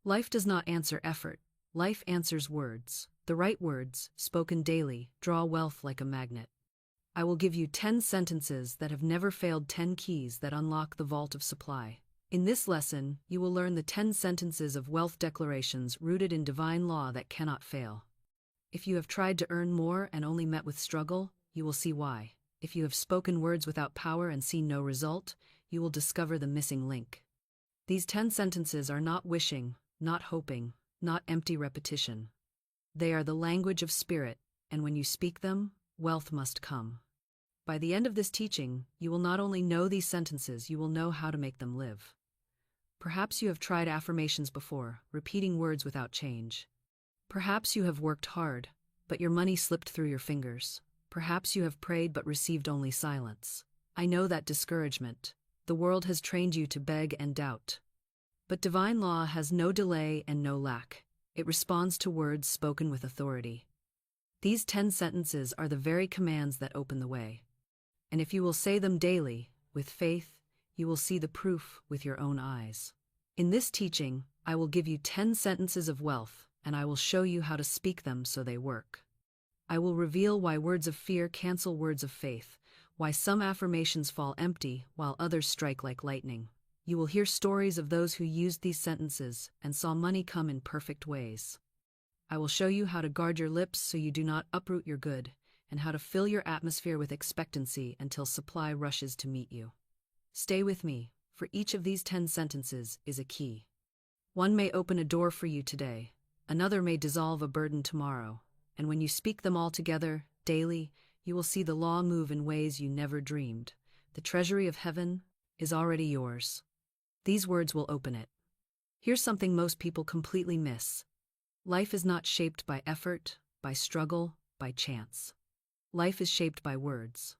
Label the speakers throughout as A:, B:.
A: Life does not answer effort. Life answers words. The right words, spoken daily, draw wealth like a magnet. I will give you 10 sentences that have never failed, 10 keys that unlock the vault of supply. In this lesson, you will learn the 10 sentences of wealth declarations rooted in divine law that cannot fail. If you have tried to earn more and only met with struggle, you will see why. If you have spoken words without power and seen no result, you will discover the missing link. These 10 sentences are not wishing, not hoping, not empty repetition. They are the language of spirit, and when you speak them, wealth must come. By the end of this teaching, you will not only know these sentences, you will know how to make them live. Perhaps you have tried affirmations before, repeating words without change. Perhaps you have worked hard, but your money slipped through your fingers. Perhaps you have prayed but received only silence. I know that discouragement. The world has trained you to beg and doubt. But divine law has no delay and no lack. It responds to words spoken with authority. These 10 sentences are the very commands that open the way. And if you will say them daily, with faith, you will see the proof with your own eyes. In this teaching, I will give you 10 sentences of wealth, and I will show you how to speak them so they work. I will reveal why words of fear cancel words of faith, why some affirmations fall empty while others strike like lightning. You will hear stories of those who used these sentences and saw money come in perfect ways. I will show you how to guard your lips so you do not uproot your good, and how to fill your atmosphere with expectancy until supply rushes to meet you. Stay with me, for each of these 10 sentences is a key. One may open a door for you today, another may dissolve a burden tomorrow, and when you speak them all together, daily, you will see the law move in ways you never dreamed. The treasury of heaven is already yours. These words will open it. Here's something most people completely miss. Life is not shaped by effort, by struggle, by chance. Life is shaped by words.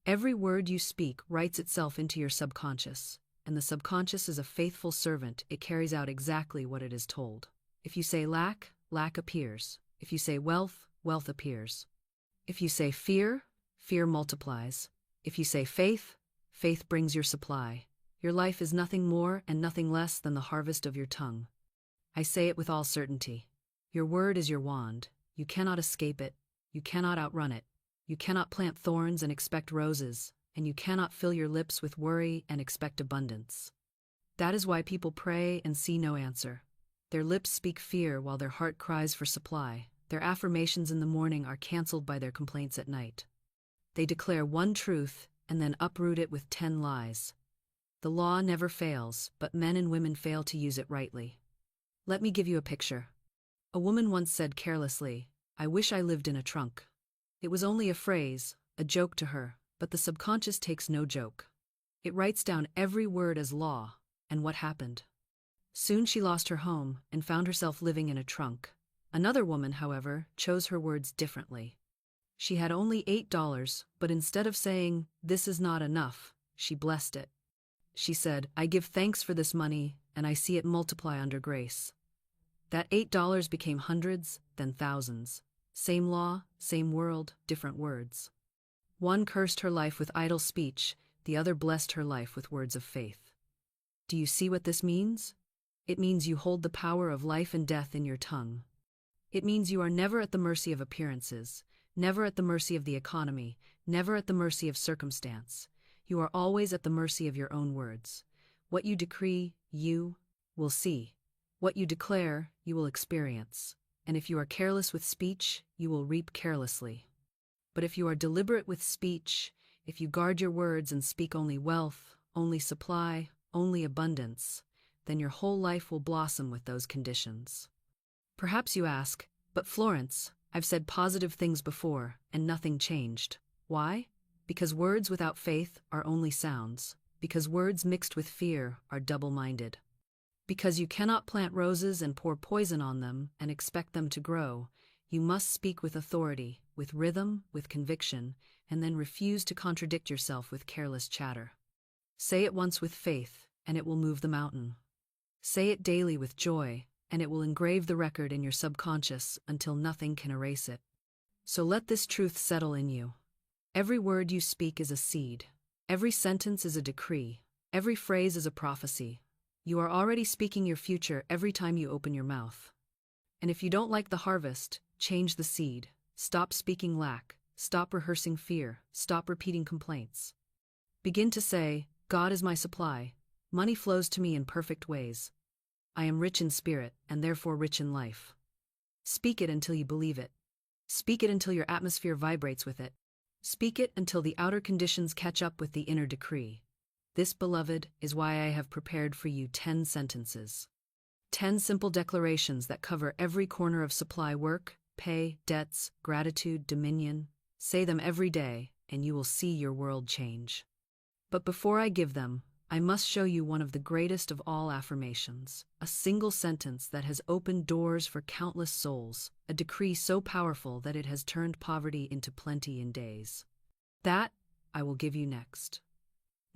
A: Every word you speak writes itself into your subconscious, and the subconscious is a faithful servant. It carries out exactly what it is told. If you say lack, lack appears. If you say wealth, wealth appears. If you say fear, fear multiplies. If you say faith, faith brings your supply. Your life is nothing more and nothing less than the harvest of your tongue. I say it with all certainty. Your word is your wand. You cannot escape it. You cannot outrun it. You cannot plant thorns and expect roses, and you cannot fill your lips with worry and expect abundance. That is why people pray and see no answer. Their lips speak fear while their heart cries for supply. Their affirmations in the morning are canceled by their complaints at night. They declare one truth and then uproot it with 10 lies. The law never fails, but men and women fail to use it rightly. Let me give you a picture. A woman once said carelessly, "I wish I lived in a trunk." It was only a phrase, a joke to her, but the subconscious takes no joke. It writes down every word as law, and what happened? Soon she lost her home and found herself living in a trunk. Another woman, however, chose her words differently. She had only $8, but instead of saying, "This is not enough," she blessed it. She said, "I give thanks for this money, and I see it multiply under grace." That $8 became hundreds, then thousands. Same law, same world, different words. One cursed her life with idle speech, the other blessed her life with words of faith. Do you see what this means? It means you hold the power of life and death in your tongue. It means you are never at the mercy of appearances, never at the mercy of the economy, never at the mercy of circumstance. You are always at the mercy of your own words. What you decree, you will see. What you declare, you will experience. And if you are careless with speech, you will reap carelessly. But if you are deliberate with speech, if you guard your words and speak only wealth, only supply, only abundance, then your whole life will blossom with those conditions. Perhaps you ask, "But Florence, I've said positive things before, and nothing changed. Why?" Because words without faith are only sounds. Because words mixed with fear are double-minded. Because you cannot plant roses and pour poison on them and expect them to grow. You must speak with authority, with rhythm, with conviction, and then refuse to contradict yourself with careless chatter. Say it once with faith, and it will move the mountain. Say it daily with joy, and it will engrave the record in your subconscious until nothing can erase it. So let this truth settle in you. Every word you speak is a seed. Every sentence is a decree. Every phrase is a prophecy. You are already speaking your future every time you open your mouth. And if you don't like the harvest, change the seed. Stop speaking lack. Stop rehearsing fear. Stop repeating complaints. Begin to say, God is my supply. Money flows to me in perfect ways. I am rich in spirit and therefore rich in life. Speak it until you believe it. Speak it until your atmosphere vibrates with it. Speak it until the outer conditions catch up with the inner decree. This, beloved, is why I have prepared for you 10 sentences. 10 simple declarations that cover every corner of supply: work, pay, debts, gratitude, dominion. Say them every day, and you will see your world change. But before I give them, I must show you one of the greatest of all affirmations, a single sentence that has opened doors for countless souls, a decree so powerful that it has turned poverty into plenty in days. That I will give you next.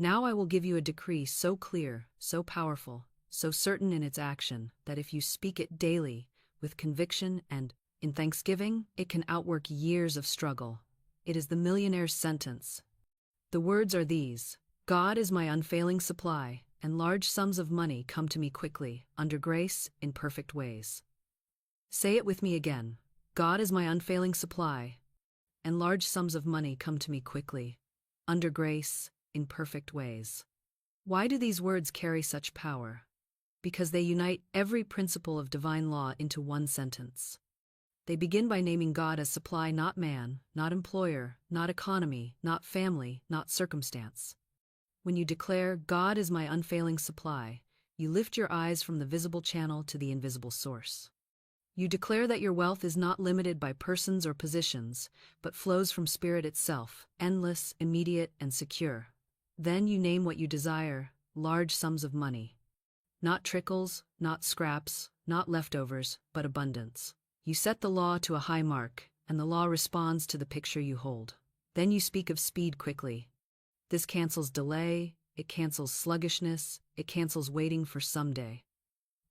A: Now I will give you a decree so clear, so powerful, so certain in its action, that if you speak it daily, with conviction and in thanksgiving, it can outwork years of struggle. It is the millionaire's sentence. The words are these: God is my unfailing supply, and large sums of money come to me quickly, under grace, in perfect ways. Say it with me again. God is my unfailing supply, and large sums of money come to me quickly, under grace, in perfect ways. Why do these words carry such power? Because they unite every principle of divine law into one sentence. They begin by naming God as supply, not man, not employer, not economy, not family, not circumstance. When you declare, God is my unfailing supply, you lift your eyes from the visible channel to the invisible source. You declare that your wealth is not limited by persons or positions, but flows from spirit itself, endless, immediate, and secure. Then you name what you desire: large sums of money. Not trickles, not scraps, not leftovers, but abundance. You set the law to a high mark, and the law responds to the picture you hold. Then you speak of speed quickly. This cancels delay, it cancels sluggishness, it cancels waiting for someday.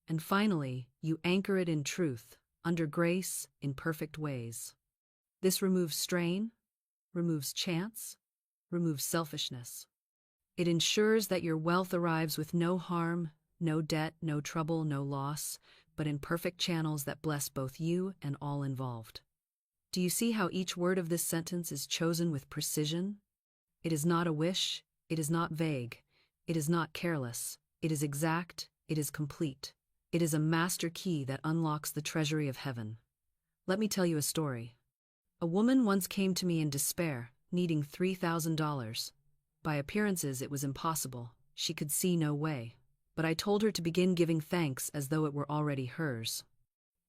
A: And finally, you anchor it in truth, under grace, in perfect ways. This removes strain, removes chance, removes selfishness. It ensures that your wealth arrives with no harm, no debt, no trouble, no loss, but in perfect channels that bless both you and all involved. Do you see how each word of this sentence is chosen with precision? It is not a wish, it is not vague, it is not careless, it is exact, it is complete. It is a master key that unlocks the treasury of heaven. Let me tell you a story. A woman once came to me in despair, needing $3,000. By appearances, it was impossible. She could see no way. But I told her to begin giving thanks as though it were already hers.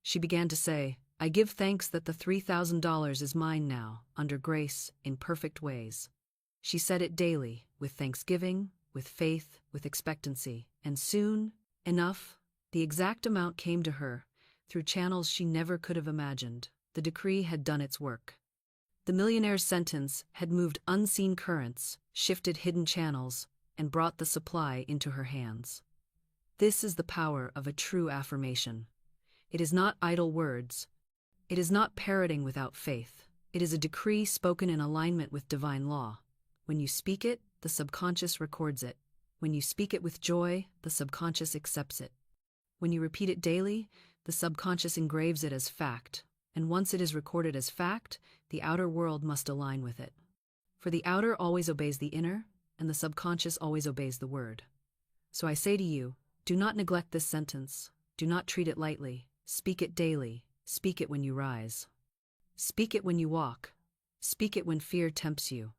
A: She began to say, I give thanks that the $3,000 is mine now, under grace, in perfect ways. She said it daily, with thanksgiving, with faith, with expectancy, and soon, enough, the exact amount came to her, through channels she never could have imagined. The decree had done its work. The millionaire's sentence had moved unseen currents, shifted hidden channels, and brought the supply into her hands. This is the power of a true affirmation. It is not idle words. It is not parroting without faith. It is a decree spoken in alignment with divine law. When you speak it, the subconscious records it. When you speak it with joy, the subconscious accepts it. When you repeat it daily, the subconscious engraves it as fact. And once it is recorded as fact, the outer world must align with it. For the outer always obeys the inner, and the subconscious always obeys the word. So I say to you, do not neglect this sentence. Do not treat it lightly. Speak it daily. Speak it when you rise. Speak it when you walk. Speak it when fear tempts you.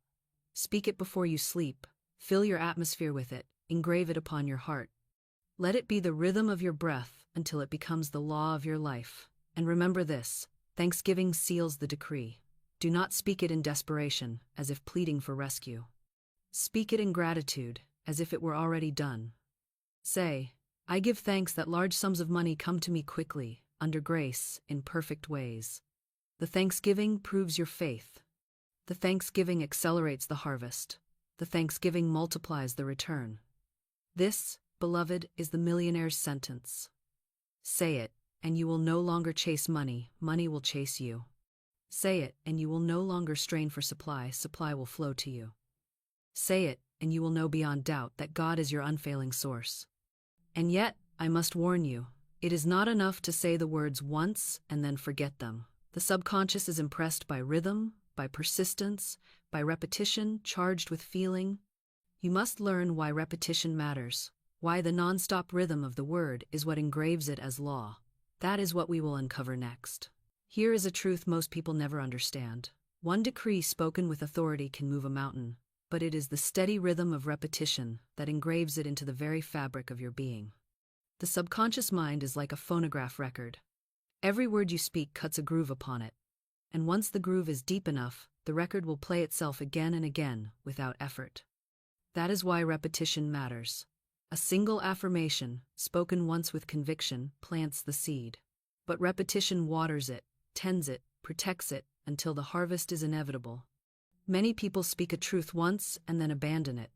A: Speak it before you sleep. Fill your atmosphere with it. Engrave it upon your heart. Let it be the rhythm of your breath until it becomes the law of your life. And remember this, thanksgiving seals the decree. Do not speak it in desperation, as if pleading for rescue. Speak it in gratitude, as if it were already done. Say, I give thanks that large sums of money come to me quickly, under grace, in perfect ways. The thanksgiving proves your faith. The thanksgiving accelerates the harvest. The thanksgiving multiplies the return. This, beloved, is the millionaire's sentence. Say it, and you will no longer chase money, money will chase you. Say it, and you will no longer strain for supply, supply will flow to you. Say it, and you will know beyond doubt that God is your unfailing source. And yet, I must warn you, it is not enough to say the words once and then forget them. The subconscious is impressed by rhythm, by persistence, by repetition charged with feeling. You must learn why repetition matters, why the non-stop rhythm of the word is what engraves it as law. That is what we will uncover next. Here is a truth most people never understand. One decree spoken with authority can move a mountain, but it is the steady rhythm of repetition that engraves it into the very fabric of your being. The subconscious mind is like a phonograph record. Every word you speak cuts a groove upon it, and once the groove is deep enough, the record will play itself again and again without effort. That is why repetition matters. A single affirmation, spoken once with conviction, plants the seed. But repetition waters it, tends it, protects it, until the harvest is inevitable. Many people speak a truth once and then abandon it.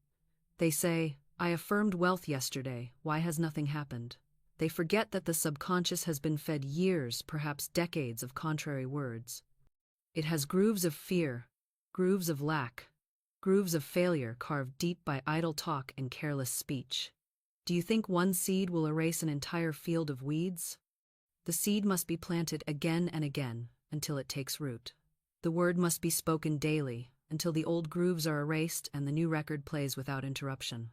A: They say, "I affirmed wealth yesterday, why has nothing happened?" They forget that the subconscious has been fed years, perhaps decades, of contrary words. It has grooves of fear, grooves of lack, grooves of failure carved deep by idle talk and careless speech. Do you think one seed will erase an entire field of weeds? The seed must be planted again and again until it takes root. The word must be spoken daily until the old grooves are erased and the new record plays without interruption.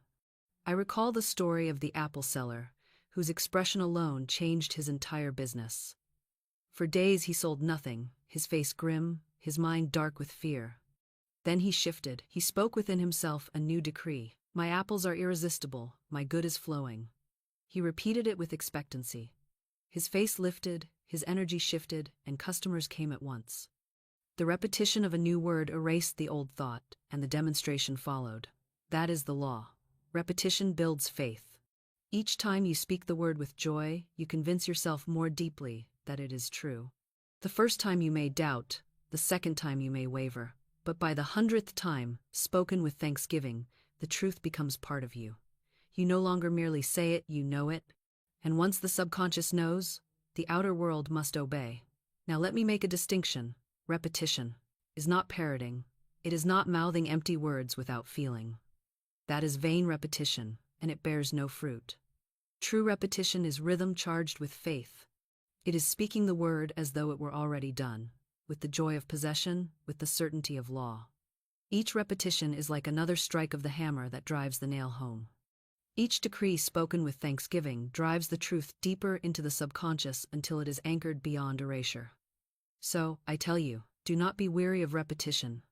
A: I recall the story of the apple seller, whose expression alone changed his entire business. For days he sold nothing, his face grim, his mind dark with fear. Then he shifted. He spoke within himself a new decree. "My apples are irresistible, my good is flowing." He repeated it with expectancy. His face lifted, his energy shifted, and customers came at once. The repetition of a new word erased the old thought, and the demonstration followed. That is the law. Repetition builds faith. Each time you speak the word with joy, you convince yourself more deeply that it is true. The first time you may doubt, the second time you may waver, but by the 100th time, spoken with thanksgiving, the truth becomes part of you. You no longer merely say it, you know it. And once the subconscious knows, the outer world must obey. Now let me make a distinction. Repetition is not parroting. It is not mouthing empty words without feeling. That is vain repetition, and it bears no fruit. True repetition is rhythm charged with faith. It is speaking the word as though it were already done, with the joy of possession, with the certainty of law. Each repetition is like another strike of the hammer that drives the nail home. Each decree spoken with thanksgiving drives the truth deeper into the subconscious until it is anchored beyond erasure. So, I tell you, do not be weary of repetition.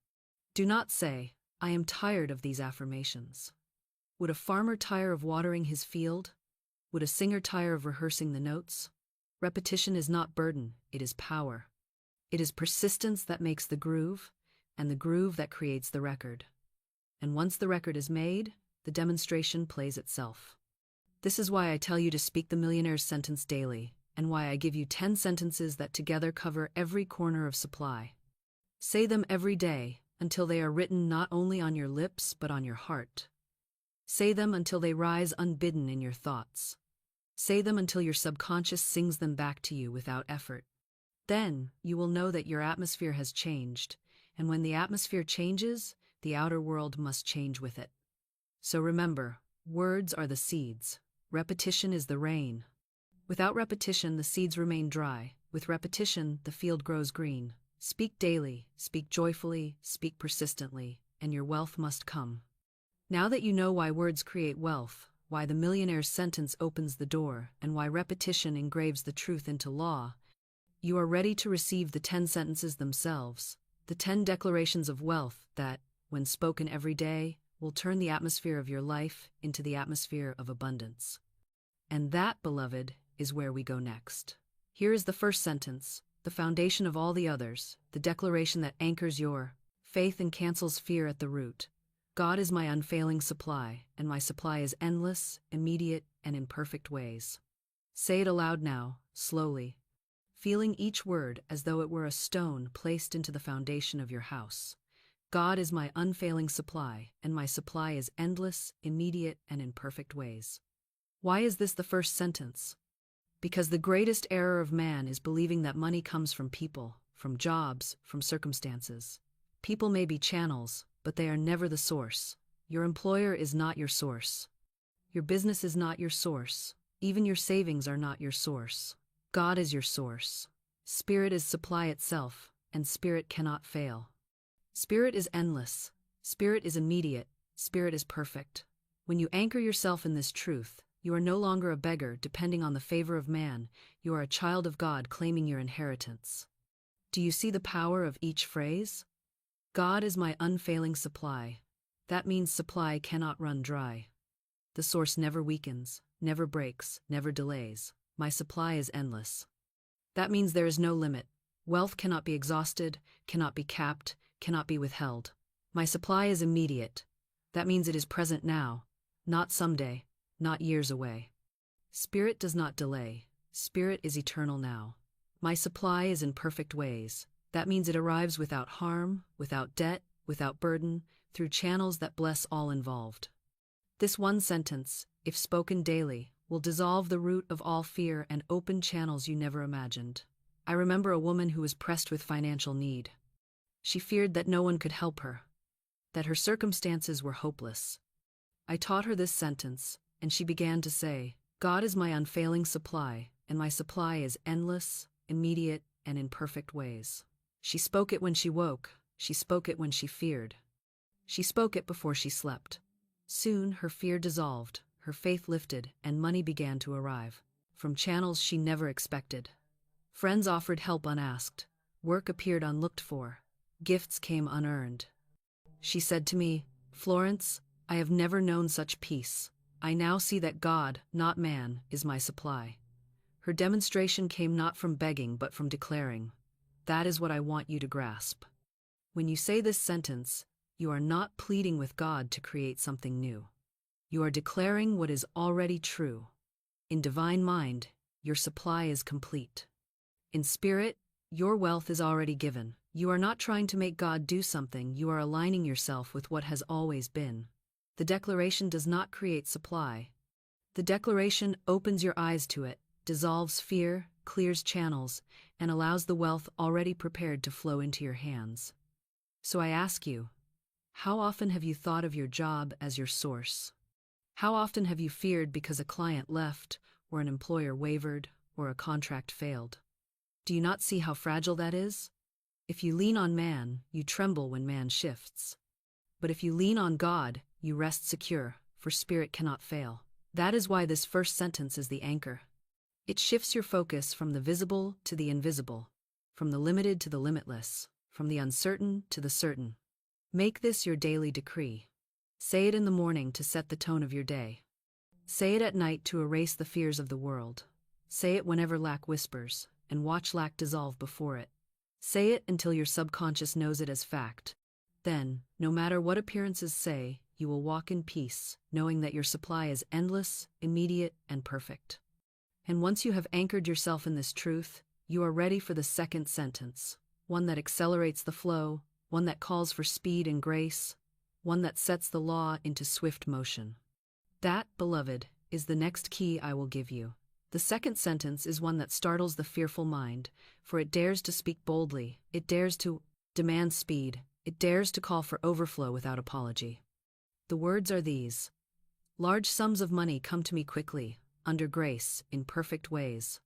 A: Do not say, "I am tired of these affirmations." Would a farmer tire of watering his field? Would a singer tire of rehearsing the notes? Repetition is not burden, it is power. It is persistence that makes the groove, and the groove that creates the record. And once the record is made, the demonstration plays itself. This is why I tell you to speak the millionaire's sentence daily, and why I give you 10 sentences that together cover every corner of supply. Say them every day, until they are written not only on your lips but on your heart. Say them until they rise unbidden in your thoughts. Say them until your subconscious sings them back to you without effort. Then, you will know that your atmosphere has changed, and when the atmosphere changes, the outer world must change with it. So remember, words are the seeds. Repetition is the rain. Without repetition, the seeds remain dry. With repetition, the field grows green. Speak daily, speak joyfully, speak persistently, and your wealth must come. Now that you know why words create wealth, why the millionaire's sentence opens the door, and why repetition engraves the truth into law, you are ready to receive the 10 sentences themselves, the 10 declarations of wealth that, when spoken every day, will turn the atmosphere of your life into the atmosphere of abundance. And that, beloved, is where we go next. Here is the first sentence, the foundation of all the others, the declaration that anchors your faith and cancels fear at the root. God is my unfailing supply, and my supply is endless, immediate, and in perfect ways. Say it aloud now, slowly, feeling each word as though it were a stone placed into the foundation of your house. God is my unfailing supply, and my supply is endless, immediate, and in perfect ways. Why is this the first sentence? Because the greatest error of man is believing that money comes from people, from jobs, from circumstances. People may be channels, but they are never the source. Your employer is not your source. Your business is not your source. Even your savings are not your source. God is your source. Spirit is supply itself, and Spirit cannot fail. Spirit is endless. Spirit is immediate. Spirit is perfect. When you anchor yourself in this truth, you are no longer a beggar depending on the favor of man, you are a child of God claiming your inheritance. Do you see the power of each phrase? God is my unfailing supply. That means supply cannot run dry. The source never weakens, never breaks, never delays. My supply is endless. That means there is no limit. Wealth cannot be exhausted, cannot be capped, cannot be withheld. My supply is immediate. That means it is present now, not someday, not years away. Spirit does not delay. Spirit is eternal now. My supply is in perfect ways. That means it arrives without harm, without debt, without burden, through channels that bless all involved. This one sentence, if spoken daily, will dissolve the root of all fear and open channels you never imagined. I remember a woman who was pressed with financial need. She feared that no one could help her, that her circumstances were hopeless. I taught her this sentence, and she began to say, God is my unfailing supply, and my supply is endless, immediate, and in perfect ways. She spoke it when she woke, she spoke it when she feared. She spoke it before she slept. Soon her fear dissolved, her faith lifted, and money began to arrive, from channels she never expected. Friends offered help unasked, work appeared unlooked for, gifts came unearned. She said to me, Florence, I have never known such peace. I now see that God, not man, is my supply. Her demonstration came not from begging but from declaring. That is what I want you to grasp. When you say this sentence, you are not pleading with God to create something new. You are declaring what is already true. In divine mind, your supply is complete. In spirit, your wealth is already given. You are not trying to make God do something, you are aligning yourself with what has always been. The declaration does not create supply. The declaration opens your eyes to it, dissolves fear, clears channels, and allows the wealth already prepared to flow into your hands. So I ask you, how often have you thought of your job as your source? How often have you feared because a client left, or an employer wavered, or a contract failed? Do you not see how fragile that is? If you lean on man, you tremble when man shifts. But if you lean on God, you rest secure, for spirit cannot fail. That is why this first sentence is the anchor. It shifts your focus from the visible to the invisible, from the limited to the limitless, from the uncertain to the certain. Make this your daily decree. Say it in the morning to set the tone of your day. Say it at night to erase the fears of the world. Say it whenever lack whispers, and watch lack dissolve before it. Say it until your subconscious knows it as fact. Then, no matter what appearances say, you will walk in peace, knowing that your supply is endless, immediate, and perfect. And once you have anchored yourself in this truth, you are ready for the second sentence, one that accelerates the flow, one that calls for speed and grace, one that sets the law into swift motion. That, beloved, is the next key I will give you. The second sentence is one that startles the fearful mind, for it dares to speak boldly, it dares to demand speed, it dares to call for overflow without apology. The words are these: large sums of money come to me quickly, under grace, in perfect ways.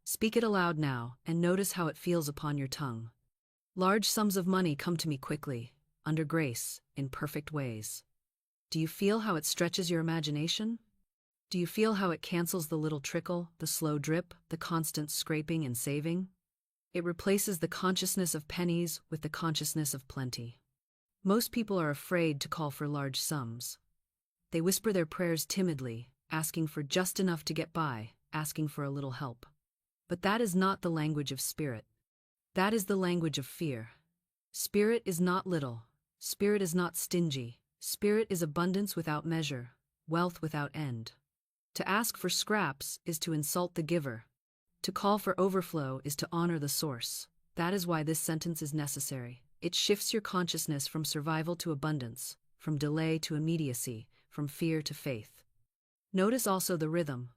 A: Speak it aloud now, and notice how it feels upon your tongue. Large sums of money come to me quickly, under grace, in perfect ways. Do you feel how it stretches your imagination? Do you feel how it cancels the little trickle, the slow drip, the constant scraping and saving? It replaces the consciousness of pennies with the consciousness of plenty. Most people are afraid to call for large sums. They whisper their prayers timidly, asking for just enough to get by, asking for a little help. But that is not the language of spirit. That is the language of fear. Spirit is not little. Spirit is not stingy. Spirit is abundance without measure, wealth without end. To ask for scraps is to insult the giver. To call for overflow is to honor the source. That is why this sentence is necessary. It shifts your consciousness from survival to abundance, from delay to immediacy, from fear to faith. Notice also the rhythm.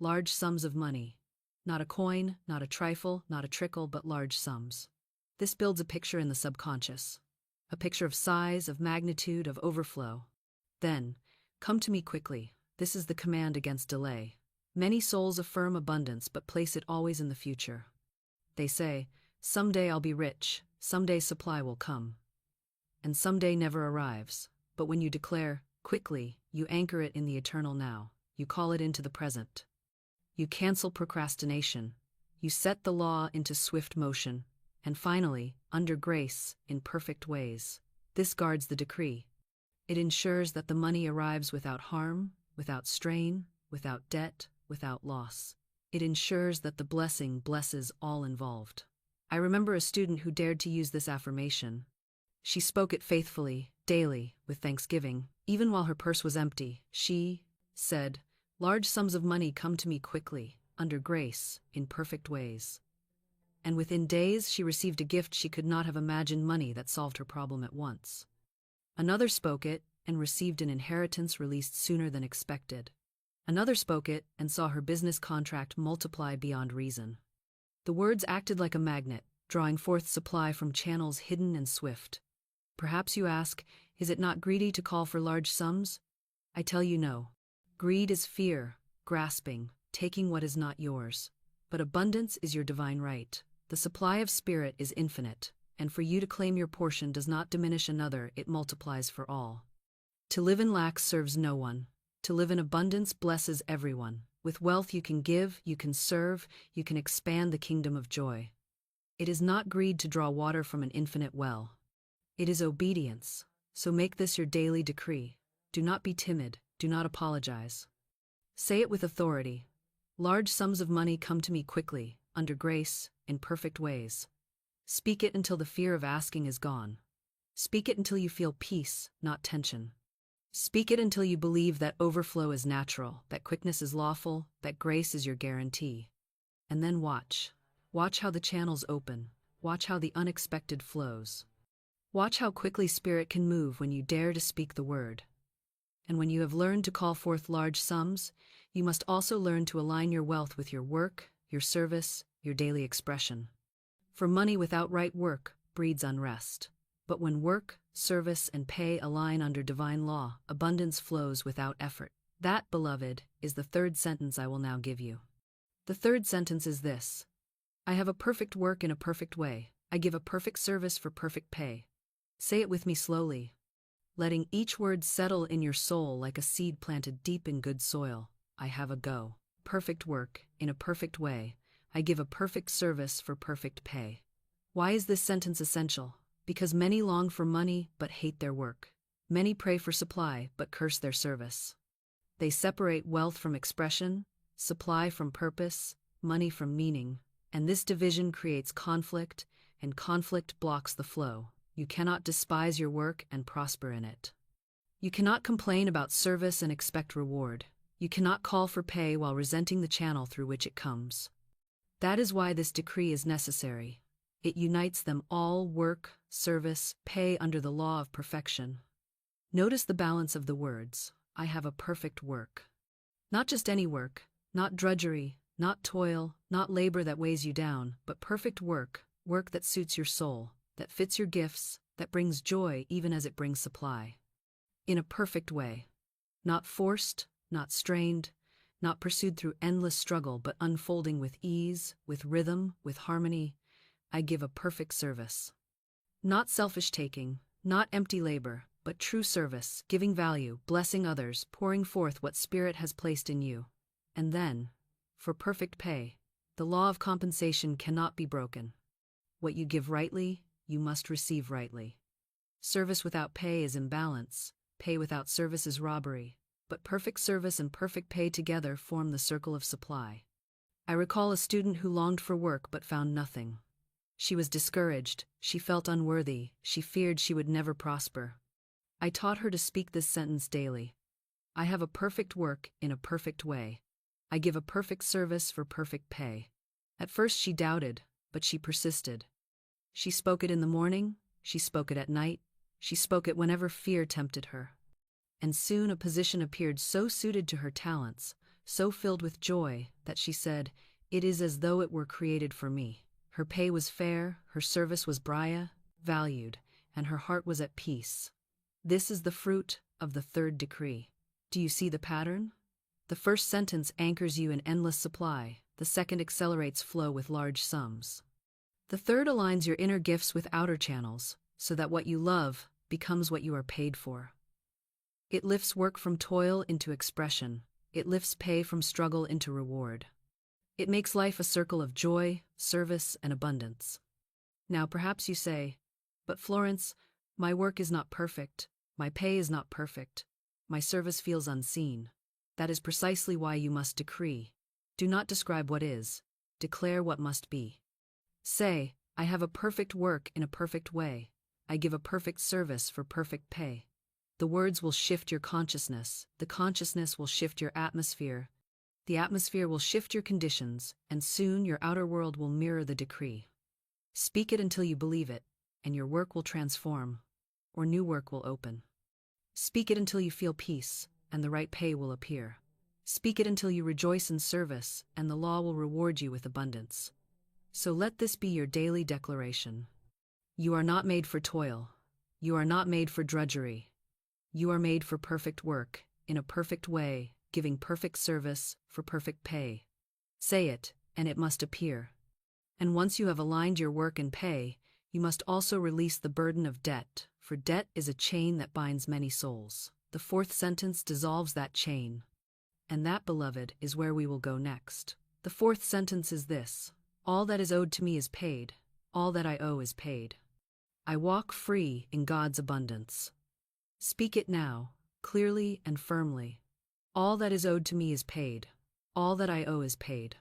A: Large sums of money. Not a coin, not a trifle, not a trickle, but large sums. This builds a picture in the subconscious. A picture of size, of magnitude, of overflow. Then, come to me quickly. This is the command against delay. Many souls affirm abundance but place it always in the future. They say, "Someday I'll be rich, someday supply will come." And someday never arrives, but when you declare, "Quickly," you anchor it in the eternal now, you call it into the present. You cancel procrastination, you set the law into swift motion, and finally, under grace, in perfect ways. This guards the decree. It ensures that the money arrives without harm, without strain, without debt, without loss. It ensures that the blessing blesses all involved. I remember a student who dared to use this affirmation. She spoke it faithfully, daily, with thanksgiving. Even while her purse was empty, she said, "Large sums of money come to me quickly, under grace, in perfect ways." And within days she received a gift she could not have imagined, money that solved her problem at once. Another spoke it and received an inheritance released sooner than expected. Another spoke it and saw her business contract multiply beyond reason. The words acted like a magnet, drawing forth supply from channels hidden and swift. Perhaps you ask, is it not greedy to call for large sums? I tell you no. Greed is fear, grasping, taking what is not yours. But abundance is your divine right. The supply of spirit is infinite, and for you to claim your portion does not diminish another, it multiplies for all. To live in lack serves no one. To live in abundance blesses everyone. With wealth you can give, you can serve, you can expand the kingdom of joy. It is not greed to draw water from an infinite well. It is obedience. So make this your daily decree. Do not be timid, do not apologize. Say it with authority. Large sums of money come to me quickly, under grace, in perfect ways. Speak it until the fear of asking is gone. Speak it until you feel peace, not tension. Speak it until you believe that overflow is natural, that quickness is lawful, that grace is your guarantee. And then watch. Watch how the channels open. Watch how the unexpected flows. Watch how quickly spirit can move when you dare to speak the word. And when you have learned to call forth large sums, you must also learn to align your wealth with your work, your service, your daily expression. For money without right work breeds unrest. But when work, service, and pay align under divine law, abundance flows without effort. That, beloved, is the third sentence I will now give you. The third sentence is this: I have a perfect work in a perfect way. I give a perfect service for perfect pay. Say it with me slowly, letting each word settle in your soul like a seed planted deep in good soil. I have a perfect work in a perfect way. I give a perfect service for perfect pay. Why is this sentence essential? Because many long for money but hate their work. Many pray for supply but curse their service. They separate wealth from expression, supply from purpose, money from meaning, and this division creates conflict, and conflict blocks the flow. You cannot despise your work and prosper in it. You cannot complain about service and expect reward. You cannot call for pay while resenting the channel through which it comes. That is why this decree is necessary. It unites them all: work, service, pay under the law of perfection. Notice the balance of the words. I have a perfect work. Not just any work, not drudgery, not toil, not labor that weighs you down, but perfect work, work that suits your soul, that fits your gifts, that brings joy even as it brings supply. In a perfect way. Not forced, not strained, not pursued through endless struggle, but unfolding with ease, with rhythm, with harmony. I give a perfect service. Not selfish taking, not empty labor, but true service, giving value, blessing others, pouring forth what Spirit has placed in you. And then, for perfect pay, the law of compensation cannot be broken. What you give rightly, you must receive rightly. Service without pay is imbalance, pay without service is robbery, but perfect service and perfect pay together form the circle of supply. I recall a student who longed for work but found nothing. She was discouraged, she felt unworthy, she feared she would never prosper. I taught her to speak this sentence daily. I have a perfect work in a perfect way. I give a perfect service for perfect pay. At first she doubted, but she persisted. She spoke it in the morning, she spoke it at night, she spoke it whenever fear tempted her. And soon a position appeared so suited to her talents, so filled with joy, that she said, "It is as though it were created for me." Her pay was fair, her service was valued, and her heart was at peace. This is the fruit of the third decree. Do you see the pattern? The first sentence anchors you in endless supply, the second accelerates flow with large sums. The third aligns your inner gifts with outer channels, so that what you love becomes what you are paid for. It lifts work from toil into expression. It lifts pay from struggle into reward. It makes life a circle of joy, service, and abundance. Now perhaps you say, "But Florence, my work is not perfect, my pay is not perfect, my service feels unseen." That is precisely why you must decree. Do not describe what is, declare what must be. Say, "I have a perfect work in a perfect way. I give a perfect service for perfect pay." The words will shift your consciousness, the consciousness will shift your atmosphere, the atmosphere will shift your conditions, and soon your outer world will mirror the decree. Speak it until you believe it, and your work will transform, or new work will open. Speak it until you feel peace, and the right pay will appear. Speak it until you rejoice in service, and the law will reward you with abundance. So let this be your daily declaration. You are not made for toil. You are not made for drudgery. You are made for perfect work, in a perfect way, giving perfect service for perfect pay. Say it, and it must appear. And once you have aligned your work and pay, you must also release the burden of debt, for debt is a chain that binds many souls. The fourth sentence dissolves that chain. And that, beloved, is where we will go next. The fourth sentence is this: all that is owed to me is paid. All that I owe is paid. I walk free in God's abundance. Speak it now, clearly and firmly. All that is owed to me is paid. All that I owe is paid.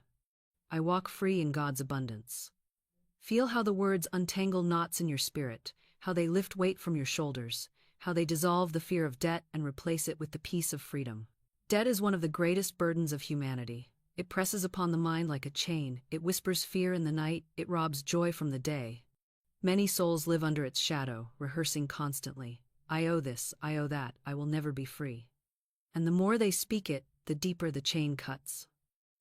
A: I walk free in God's abundance. Feel how the words untangle knots in your spirit, how they lift weight from your shoulders, how they dissolve the fear of debt and replace it with the peace of freedom. Debt is one of the greatest burdens of humanity. It presses upon the mind like a chain, it whispers fear in the night, it robs joy from the day. Many souls live under its shadow, rehearsing constantly. I owe this, I owe that, I will never be free. And the more they speak it, the deeper the chain cuts.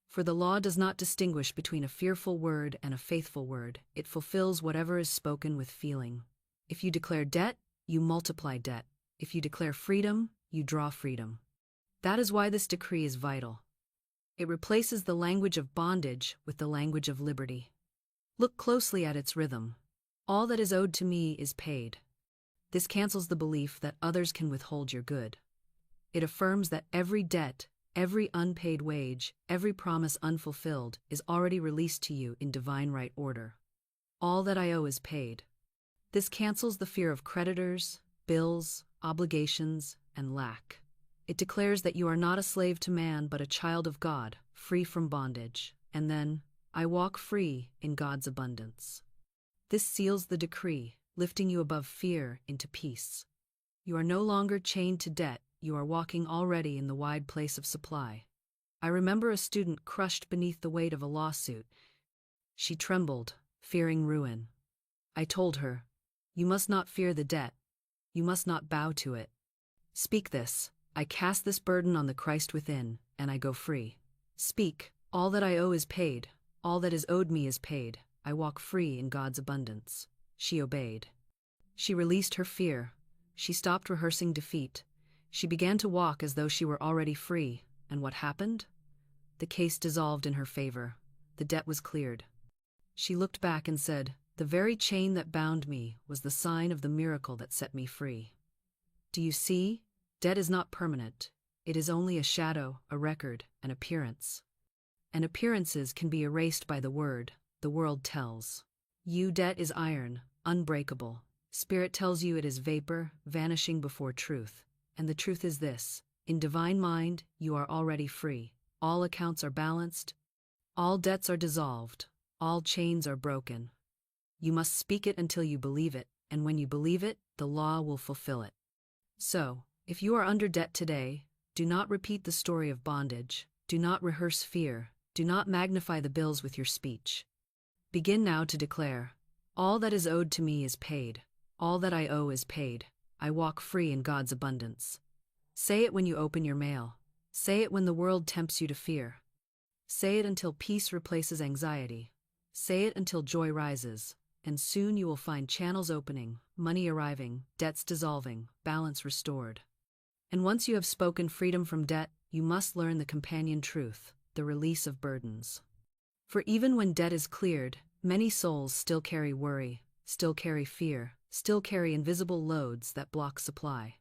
A: For the law does not distinguish between a fearful word and a faithful word. It fulfills whatever is spoken with feeling. If you declare debt, you multiply debt. If you declare freedom, you draw freedom. That is why this decree is vital. It replaces the language of bondage with the language of liberty. Look closely at its rhythm. All that is owed to me is paid. This cancels the belief that others can withhold your good. It affirms that every debt, every unpaid wage, every promise unfulfilled is already released to you in divine right order. All that I owe is paid. This cancels the fear of creditors, bills, obligations, and lack. It declares that you are not a slave to man but a child of God, free from bondage. And then, I walk free in God's abundance. This seals the decree, lifting you above fear into peace. You are no longer chained to debt, you are walking already in the wide place of supply. I remember a student crushed beneath the weight of a lawsuit. She trembled, fearing ruin. I told her, "You must not fear the debt. You must not bow to it. Speak this: I cast this burden on the Christ within, and I go free. Speak, all that I owe is paid, all that is owed me is paid. I walk free in God's abundance." She obeyed. She released her fear. She stopped rehearsing defeat. She began to walk as though she were already free. And what happened? The case dissolved in her favor. The debt was cleared. She looked back and said, "The very chain that bound me was the sign of the miracle that set me free." Do you see? Debt is not permanent. It is only a shadow, a record, an appearance. And appearances can be erased by the word the world tells. You, debt is iron, unbreakable. Spirit tells you it is vapor, vanishing before truth. And the truth is this: in divine mind, you are already free. All accounts are balanced. All debts are dissolved. All chains are broken. You must speak it until you believe it, and when you believe it, the law will fulfill it. So, if you are under debt today, do not repeat the story of bondage. Do not rehearse fear. Do not magnify the bills with your speech. Begin now to declare, all that is owed to me is paid. All that I owe is paid. I walk free in God's abundance. Say it when you open your mail. Say it when the world tempts you to fear. Say it until peace replaces anxiety. Say it until joy rises, and soon you will find channels opening, money arriving, debts dissolving, balance restored. And once you have spoken freedom from debt, you must learn the companion truth, the release of burdens. For even when debt is cleared, many souls still carry worry, still carry fear, still carry invisible loads that block supply.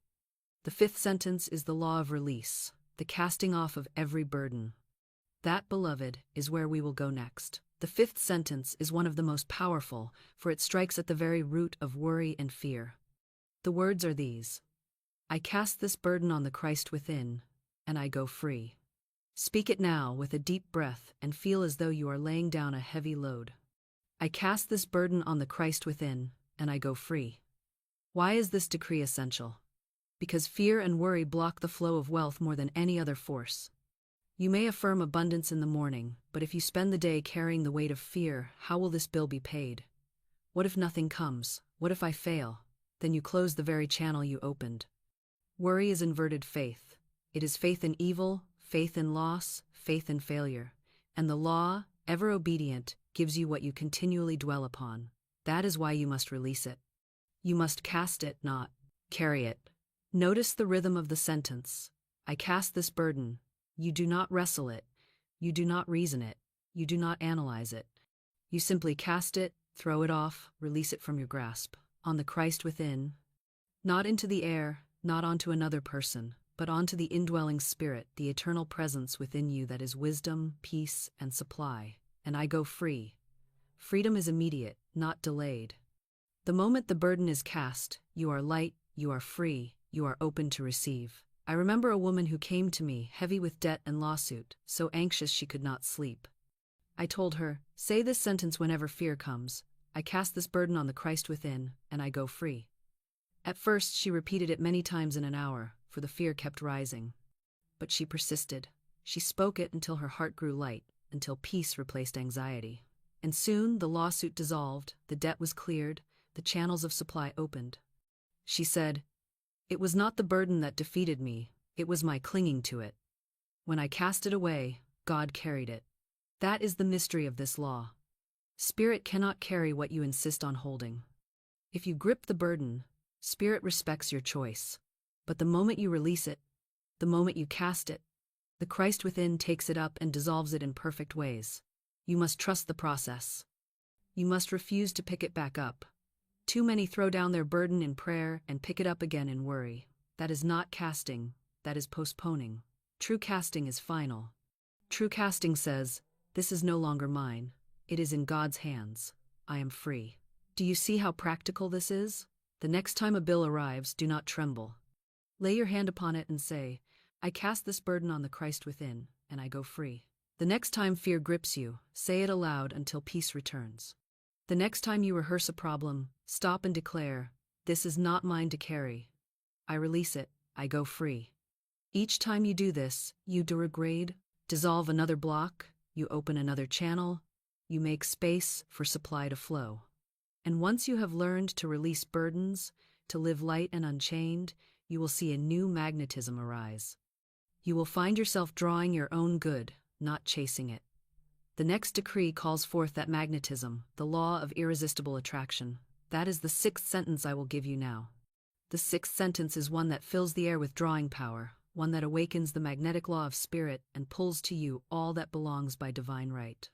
A: The fifth sentence is the law of release, the casting off of every burden. That, beloved, is where we will go next. The fifth sentence is one of the most powerful, for it strikes at the very root of worry and fear. The words are these: I cast this burden on the Christ within, and I go free. Speak it now with a deep breath and feel as though you are laying down a heavy load. I cast this burden on the Christ within, and I go free. Why is this decree essential? Because fear and worry block the flow of wealth more than any other force. You may affirm abundance in the morning, but if you spend the day carrying the weight of fear, how will this bill be paid? What if nothing comes? What if I fail? Then you close the very channel you opened. Worry is inverted faith. It is faith in evil, faith in loss, faith in failure. And the law, ever obedient, gives you what you continually dwell upon. That is why you must release it. You must cast it, not carry it. Notice the rhythm of the sentence. I cast this burden. You do not wrestle it. You do not reason it. You do not analyze it. You simply cast it, throw it off, release it from your grasp, on the Christ within. Not into the air, not onto another person, but onto the indwelling spirit, the eternal presence within you that is wisdom, peace, and supply. And I go free. Freedom is immediate, not delayed. The moment the burden is cast, you are light, you are free, you are open to receive. I remember a woman who came to me, heavy with debt and lawsuit, so anxious she could not sleep. I told her, say this sentence whenever fear comes. I cast this burden on the Christ within, and I go free. At first she repeated it many times in an hour, for the fear kept rising. But she persisted. She spoke it until her heart grew light, until peace replaced anxiety. And soon the lawsuit dissolved, the debt was cleared, the channels of supply opened. She said, it was not the burden that defeated me, it was my clinging to it. When I cast it away, God carried it. That is the mystery of this law. Spirit cannot carry what you insist on holding. If you grip the burden, Spirit respects your choice. But the moment you release it, the moment you cast it, the Christ within takes it up and dissolves it in perfect ways. You must trust the process. You must refuse to pick it back up. Too many throw down their burden in prayer and pick it up again in worry. That is not casting, that is postponing. True casting is final. True casting says, this is no longer mine. It is in God's hands. I am free. Do you see how practical this is? The next time a bill arrives, do not tremble. Lay your hand upon it and say, I cast this burden on the Christ within, and I go free. The next time fear grips you, say it aloud until peace returns. The next time you rehearse a problem, stop and declare, this is not mine to carry. I release it, I go free. Each time you do this, you degrade, dissolve another block, you open another channel, you make space for supply to flow. And once you have learned to release burdens, to live light and unchained, you will see a new magnetism arise. You will find yourself drawing your own good, not chasing it. The next decree calls forth that magnetism, the law of irresistible attraction. That is the sixth sentence I will give you now. The sixth sentence is one that fills the air with drawing power, one that awakens the magnetic law of spirit and pulls to you all that belongs by divine right.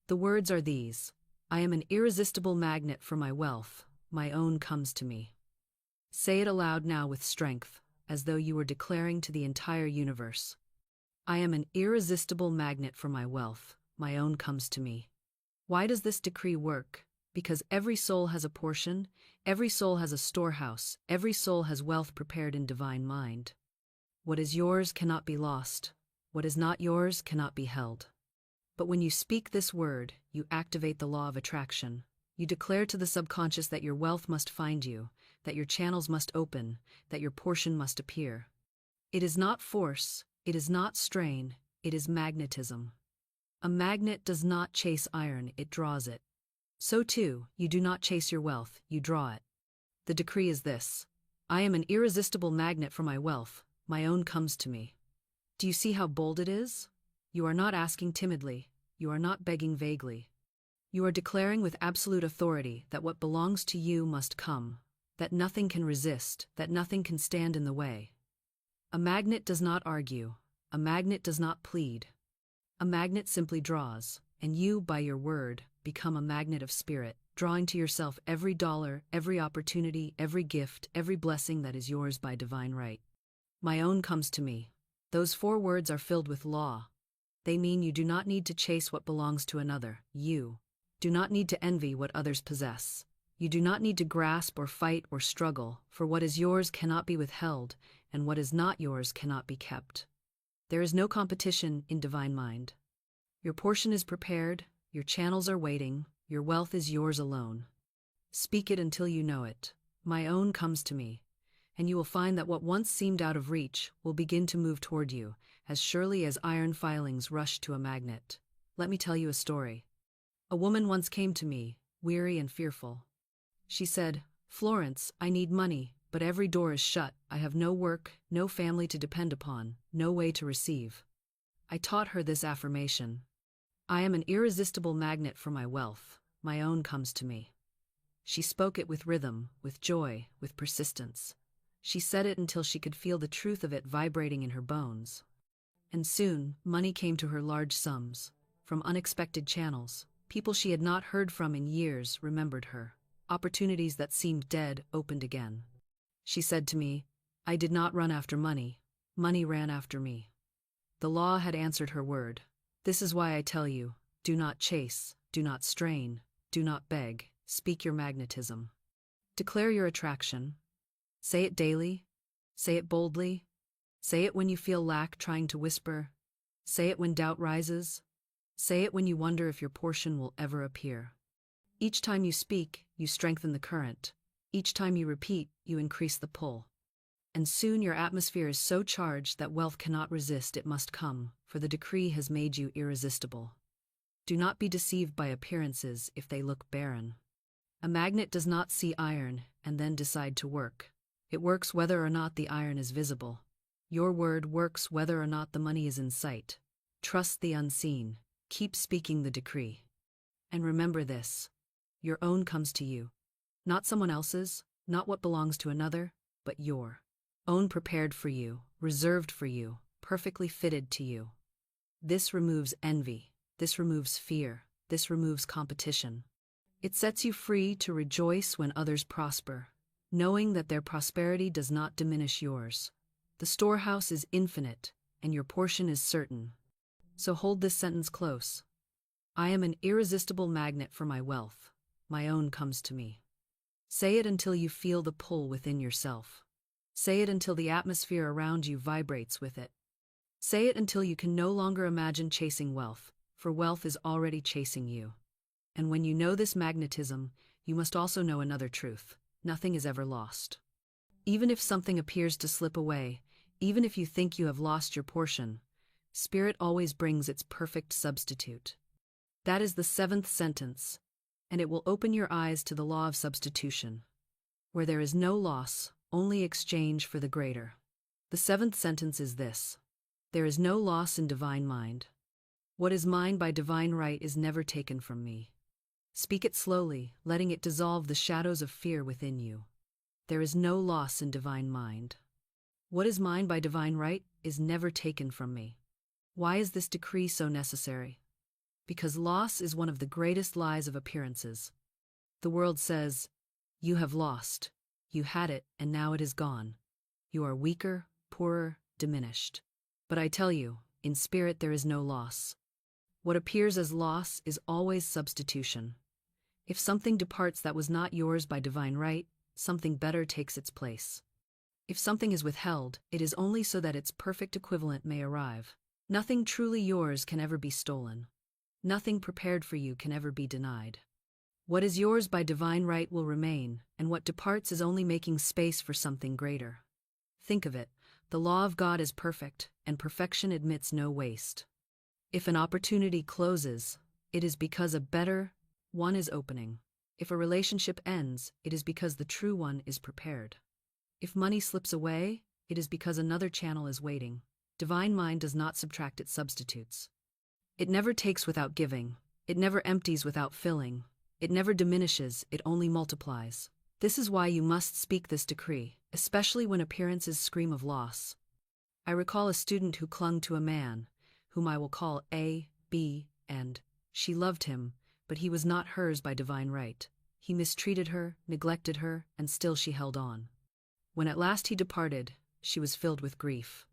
A: The words are these: I am an irresistible magnet for my wealth, my own comes to me. Say it aloud now with strength, as though you were declaring to the entire universe. I am an irresistible magnet for my wealth, my own comes to me. Why does this decree work? Because every soul has a portion, every soul has a storehouse, every soul has wealth prepared in divine mind. What is yours cannot be lost. What is not yours cannot be held. But when you speak this word, you activate the law of attraction. You declare to the subconscious that your wealth must find you, that your channels must open, that your portion must appear. It is not force, it is not strain, it is magnetism. A magnet does not chase iron, it draws it. So too, you do not chase your wealth, you draw it. The decree is this: I am an irresistible magnet for my wealth, my own comes to me. Do you see how bold it is? You are not asking timidly, you are not begging vaguely. You are declaring with absolute authority that what belongs to you must come, that nothing can resist, that nothing can stand in the way. A magnet does not argue, A magnet does not plead. A magnet simply draws, and you, by your word, become a magnet of spirit, drawing to yourself every dollar, every opportunity, every gift, every blessing that is yours by divine right. My own comes to me. Those 4 words are filled with law. They mean you do not need to chase what belongs to another. You do not need to envy what others possess. You do not need to grasp or fight or struggle, for what is yours cannot be withheld, and what is not yours cannot be kept. There is no competition in divine mind. Your portion is prepared, your channels are waiting, your wealth is yours alone. Speak it until you know it. My own comes to me, and you will find that what once seemed out of reach will begin to move toward you, as surely as iron filings rush to a magnet. Let me tell you a story. A woman once came to me, weary and fearful. She said, "Florence, I need money, but every door is shut. I have no work, no family to depend upon, no way to receive." I taught her this affirmation. I am an irresistible magnet for my wealth. My own comes to me. She spoke it with rhythm, with joy, with persistence. She said it until she could feel the truth of it vibrating in her bones. And soon, money came to her, large sums. From unexpected channels, people she had not heard from in years remembered her. Opportunities that seemed dead opened again. She said to me, "I did not run after money. Money ran after me." The law had answered her word. This is why I tell you, do not chase, do not strain, do not beg, speak your magnetism. Declare your attraction. Say it daily. Say it boldly. Say it when you feel lack trying to whisper. Say it when doubt rises. Say it when you wonder if your portion will ever appear. Each time you speak, you strengthen the current. Each time you repeat, you increase the pull. And soon your atmosphere is so charged that wealth cannot resist, it must come, for the decree has made you irresistible. Do not be deceived by appearances if they look barren. A magnet does not see iron and then decide to work. It works whether or not the iron is visible. Your word works whether or not the money is in sight. Trust the unseen. Keep speaking the decree. And remember this. Your own comes to you. Not someone else's, not what belongs to another, but your own, prepared for you, reserved for you, perfectly fitted to you. This removes envy. This removes fear. This removes competition. It sets you free to rejoice when others prosper, knowing that their prosperity does not diminish yours. The storehouse is infinite, and your portion is certain. So hold this sentence close. I am an irresistible magnet for my wealth. My own comes to me. Say it until you feel the pull within yourself. Say it until the atmosphere around you vibrates with it. Say it until you can no longer imagine chasing wealth, for wealth is already chasing you. And when you know this magnetism, you must also know another truth. Nothing is ever lost. Even if something appears to slip away, even if you think you have lost your portion, Spirit always brings its perfect substitute. That is the 7th sentence, and it will open your eyes to the law of substitution. Where there is no loss, only exchange for the greater. The 7th sentence is this. There is no loss in divine mind. What is mine by divine right is never taken from me. Speak it slowly, letting it dissolve the shadows of fear within you. There is no loss in divine mind. What is mine by divine right is never taken from me. Why is this decree so necessary? Because loss is one of the greatest lies of appearances. The world says, "You have lost. You had it, and now it is gone. You are weaker, poorer, diminished." But I tell you, in spirit there is no loss. What appears as loss is always substitution. If something departs that was not yours by divine right, something better takes its place. If something is withheld, it is only so that its perfect equivalent may arrive. Nothing truly yours can ever be stolen. Nothing prepared for you can ever be denied. What is yours by divine right will remain, and what departs is only making space for something greater. Think of it, the law of God is perfect, and perfection admits no waste. If an opportunity closes, it is because a better one is opening. If a relationship ends, it is because the true one is prepared. If money slips away, it is because another channel is waiting. Divine mind does not subtract, it substitutes. It never takes without giving. It never empties without filling. It never diminishes, it only multiplies. This is why you must speak this decree, especially when appearances scream of loss. I recall a student who clung to a man, whom I will call A, B, and she loved him, but he was not hers by divine right. He mistreated her, neglected her, and still she held on. When at last he departed, she was filled with grief.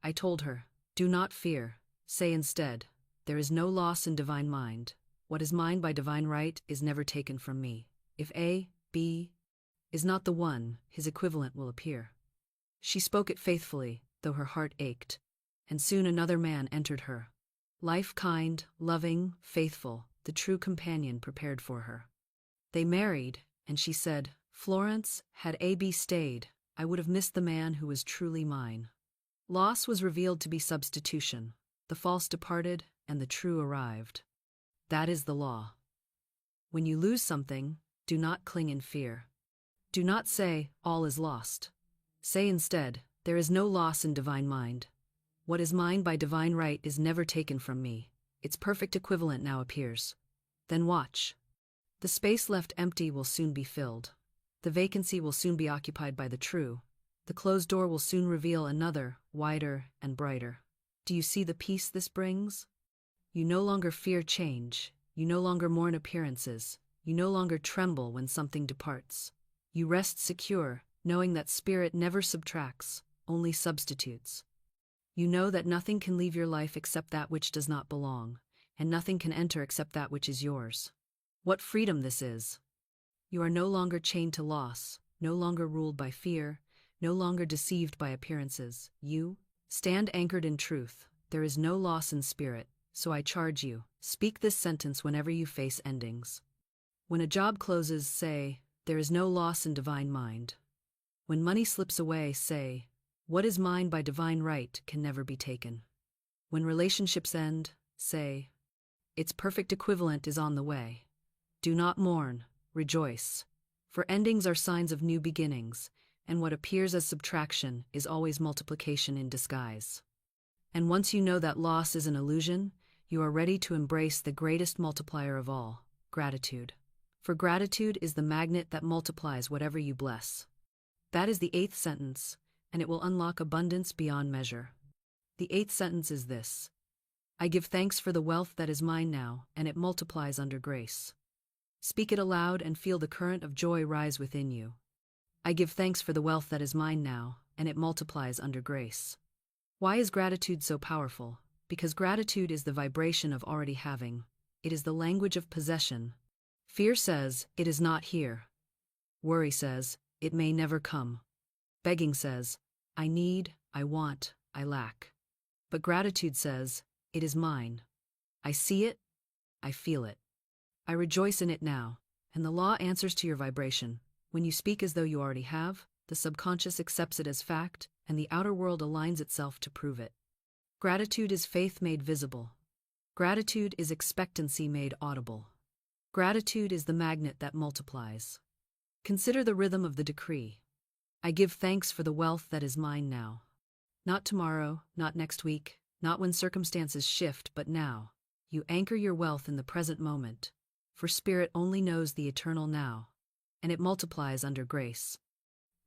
A: I told her, "Do not fear. Say instead, there is no loss in divine mind. What is mine by divine right is never taken from me. If A, B, is not the one, his equivalent will appear." She spoke it faithfully, though her heart ached, and soon another man entered her. Life kind, loving, faithful, the true companion prepared for her. They married, and she said, "Florence, had A.B. stayed, I would have missed the man who was truly mine." Loss was revealed to be substitution. The false departed, and the true arrived. That is the law. When you lose something, do not cling in fear. Do not say, "All is lost." Say instead, "There is no loss in divine mind. What is mine by divine right is never taken from me. Its perfect equivalent now appears." Then watch. The space left empty will soon be filled. The vacancy will soon be occupied by the true. The closed door will soon reveal another, wider and brighter. Do you see the peace this brings? You no longer fear change. You no longer mourn appearances. You no longer tremble when something departs. You rest secure, knowing that spirit never subtracts, only substitutes. You know that nothing can leave your life except that which does not belong, and nothing can enter except that which is yours. What freedom this is! You are no longer chained to loss, no longer ruled by fear, no longer deceived by appearances. You stand anchored in truth. There is no loss in spirit, so I charge you, speak this sentence whenever you face endings. When a job closes, say, "There is no loss in divine mind." When money slips away, say, "What is mine by divine right can never be taken." When relationships end, say, "Its perfect equivalent is on the way." Do not mourn, rejoice. For endings are signs of new beginnings, and what appears as subtraction is always multiplication in disguise. And once you know that loss is an illusion, you are ready to embrace the greatest multiplier of all, gratitude. For gratitude is the magnet that multiplies whatever you bless. That is the 8th sentence, and it will unlock abundance beyond measure. The 8th sentence is this: I give thanks for the wealth that is mine now, and it multiplies under grace. Speak it aloud and feel the current of joy rise within you. I give thanks for the wealth that is mine now, and it multiplies under grace. Why is gratitude so powerful? Because gratitude is the vibration of already having. It is the language of possession. Fear says, "It is not here." Worry says, "It may never come." Begging says, "I need, I want, I lack." But gratitude says, "It is mine. I see it, I feel it. I rejoice in it now," and the law answers to your vibration. When you speak as though you already have, the subconscious accepts it as fact, and the outer world aligns itself to prove it. Gratitude is faith made visible. Gratitude is expectancy made audible. Gratitude is the magnet that multiplies. Consider the rhythm of the decree. I give thanks for the wealth that is mine now. Not tomorrow, not next week, not when circumstances shift, but now. You anchor your wealth in the present moment, for spirit only knows the eternal now, and it multiplies under grace.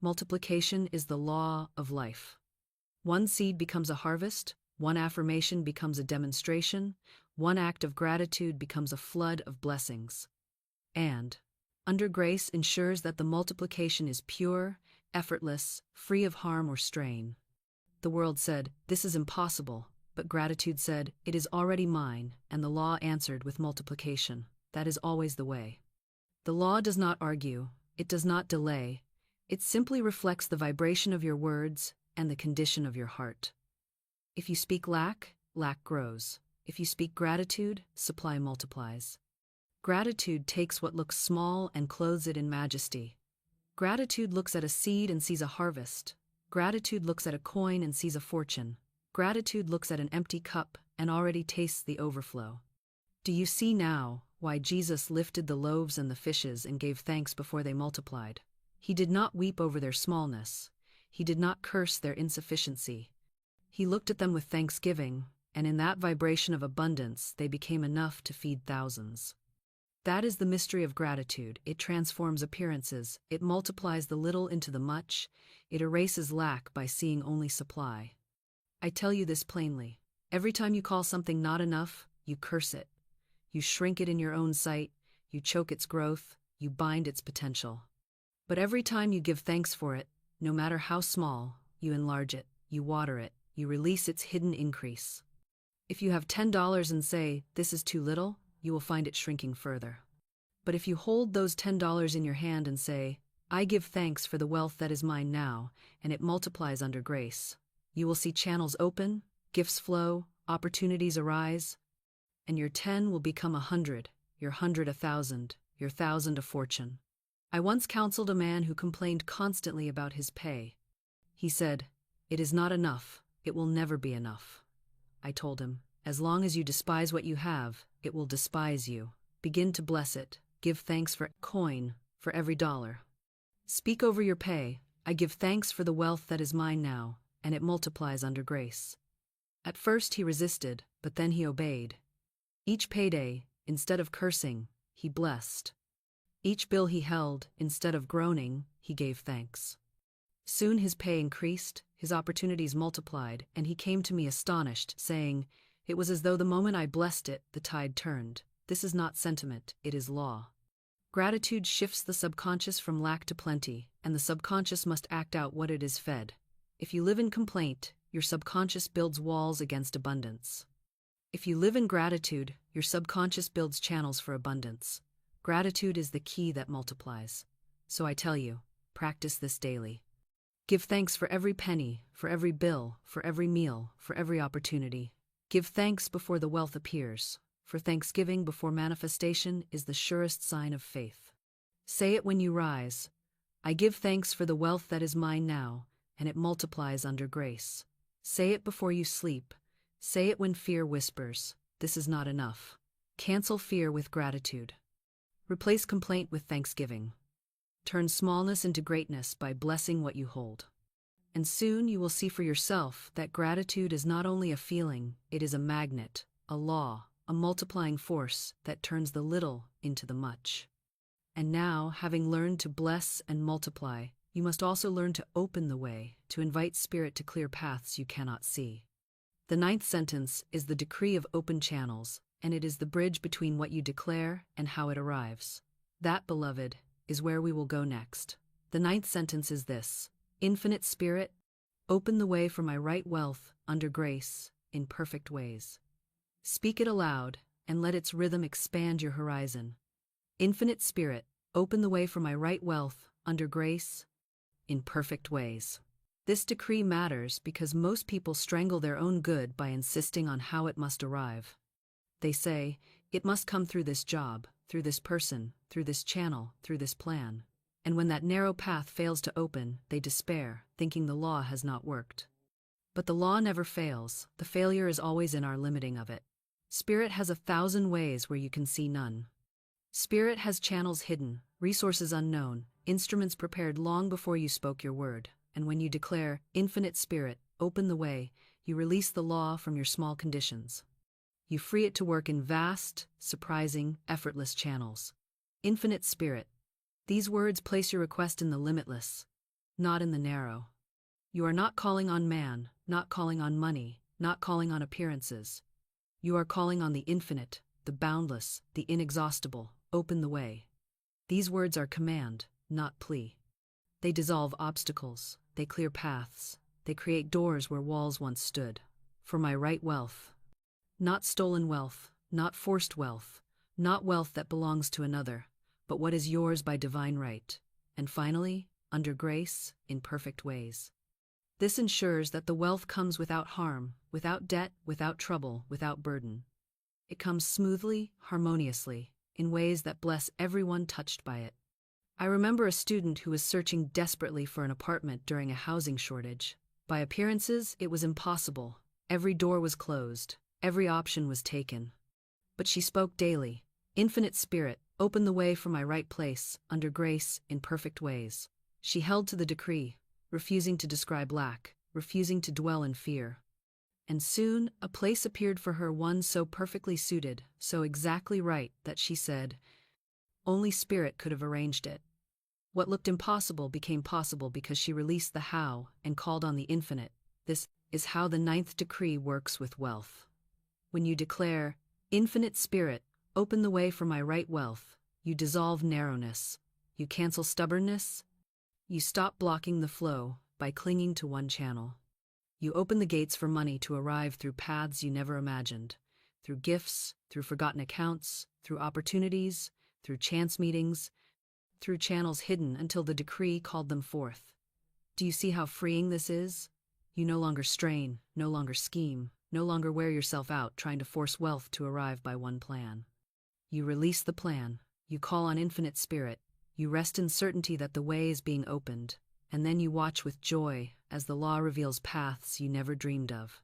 A: Multiplication is the law of life. One seed becomes a harvest, one affirmation becomes a demonstration, one act of gratitude becomes a flood of blessings. And, under grace ensures that the multiplication is pure, effortless, free of harm or strain. The world said, "This is impossible," but gratitude said, "It is already mine," and the law answered with multiplication. That is always the way. The law does not argue, it does not delay, it simply reflects the vibration of your words and the condition of your heart. If you speak lack, lack grows. If you speak gratitude, supply multiplies. Gratitude takes what looks small and clothes it in majesty. Gratitude looks at a seed and sees a harvest. Gratitude looks at a coin and sees a fortune. Gratitude looks at an empty cup and already tastes the overflow. Do you see now why Jesus lifted the loaves and the fishes and gave thanks before they multiplied? He did not weep over their smallness. He did not curse their insufficiency. He looked at them with thanksgiving, and in that vibration of abundance they became enough to feed thousands. That is the mystery of gratitude. It transforms appearances, it multiplies the little into the much, it erases lack by seeing only supply. I tell you this plainly. Every time you call something not enough, you curse it. You shrink it in your own sight, you choke its growth, you bind its potential. But every time you give thanks for it, no matter how small, you enlarge it, you water it, you release its hidden increase. If you have $10 and say, "This is too little," you will find it shrinking further. But if you hold those $10 in your hand and say, "I give thanks for the wealth that is mine now," and it multiplies under grace, you will see channels open, gifts flow, opportunities arise, and your 10 will become 100, your 100 1,000, your 1,000 a fortune. I once counseled a man who complained constantly about his pay. He said, "It is not enough, it will never be enough." I told him, "As long as you despise what you have, it will despise you. Begin to bless it, give thanks for coin, for every dollar. Speak over your pay, 'I give thanks for the wealth that is mine now,' and it multiplies under grace." At first he resisted, but then he obeyed. Each payday, instead of cursing, he blessed. Each bill he held, instead of groaning, he gave thanks. Soon his pay increased, his opportunities multiplied, and he came to me astonished, saying, "It was as though the moment I blessed it, the tide turned. This is not sentiment, it is law." Gratitude shifts the subconscious from lack to plenty, and the subconscious must act out what it is fed. If you live in complaint, your subconscious builds walls against abundance. If you live in gratitude, your subconscious builds channels for abundance. Gratitude is the key that multiplies. So I tell you, practice this daily. Give thanks for every penny, for every bill, for every meal, for every opportunity. Give thanks before the wealth appears, for thanksgiving before manifestation is the surest sign of faith. Say it when you rise. "I give thanks for the wealth that is mine now," and it multiplies under grace. Say it before you sleep. Say it when fear whispers, "This is not enough." Cancel fear with gratitude. Replace complaint with thanksgiving. Turn smallness into greatness by blessing what you hold. And soon you will see for yourself that gratitude is not only a feeling, it is a magnet, a law, a multiplying force that turns the little into the much. And now, having learned to bless and multiply, you must also learn to open the way, to invite Spirit to clear paths you cannot see. The 9th sentence is the decree of open channels, and it is the bridge between what you declare and how it arrives. That, beloved, is where we will go next. The 9th sentence is this: "Infinite Spirit, open the way for my right wealth under grace in perfect ways." Speak it aloud, and let its rhythm expand your horizon. Infinite Spirit, open the way for my right wealth under grace in perfect ways. This decree matters because most people strangle their own good by insisting on how it must arrive. They say, "It must come through this job, through this person, through this channel, through this plan." And when that narrow path fails to open, they despair, thinking the law has not worked. But the law never fails, the failure is always in our limiting of it. Spirit has 1,000 ways where you can see none. Spirit has channels hidden, resources unknown, instruments prepared long before you spoke your word. And when you declare, "Infinite Spirit, open the way," you release the law from your small conditions. You free it to work in vast, surprising, effortless channels. Infinite Spirit. These words place your request in the limitless, not in the narrow. You are not calling on man, not calling on money, not calling on appearances. You are calling on the infinite, the boundless, the inexhaustible. Open the way. These words are command, not plea. They dissolve obstacles, they clear paths, they create doors where walls once stood. For my right wealth. Not stolen wealth, not forced wealth, not wealth that belongs to another, but what is yours by divine right. And finally, under grace, in perfect ways. This ensures that the wealth comes without harm, without debt, without trouble, without burden. It comes smoothly, harmoniously, in ways that bless everyone touched by it. I remember a student who was searching desperately for an apartment during a housing shortage. By appearances, it was impossible. Every door was closed. Every option was taken. But she spoke daily. "Infinite Spirit, open the way for my right place, under grace, in perfect ways." She held to the decree, refusing to describe lack, refusing to dwell in fear. And soon, a place appeared for her, one so perfectly suited, so exactly right, that she said, only Spirit could have arranged it. What looked impossible became possible because she released the how and called on the infinite. This is how the ninth decree works with wealth. When you declare, "Infinite Spirit, open the way for my right wealth," you dissolve narrowness, you cancel stubbornness, you stop blocking the flow by clinging to one channel. You open the gates for money to arrive through paths you never imagined, through gifts, through forgotten accounts, through opportunities, through chance meetings, through channels hidden until the decree called them forth. Do you see how freeing this is? You no longer strain, no longer scheme, no longer wear yourself out trying to force wealth to arrive by one plan. You release the plan, you call on infinite spirit, you rest in certainty that the way is being opened, and then you watch with joy as the law reveals paths you never dreamed of.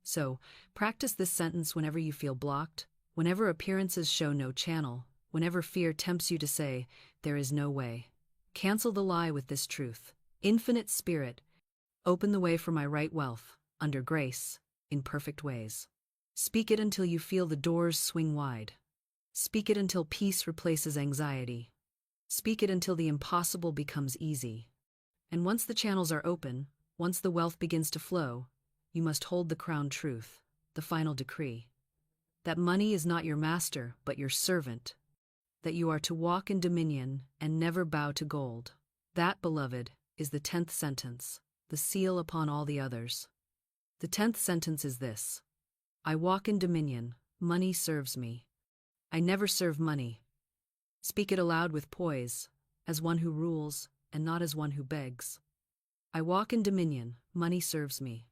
A: So, practice this sentence whenever you feel blocked, whenever appearances show no channel, whenever fear tempts you to say, "There is no way." Cancel the lie with this truth. Infinite Spirit, open the way for my right wealth, under grace, in perfect ways. Speak it until you feel the doors swing wide. Speak it until peace replaces anxiety. Speak it until the impossible becomes easy. And once the channels are open, once the wealth begins to flow, you must hold the crown truth, the final decree. That money is not your master, but your servant. That you are to walk in dominion and never bow to gold. That, beloved, is the 10th sentence, the seal upon all the others. The 10th sentence is this: I walk in dominion, money serves me. I never serve money. Speak it aloud with poise, as one who rules, and not as one who begs. I walk in dominion, money serves me.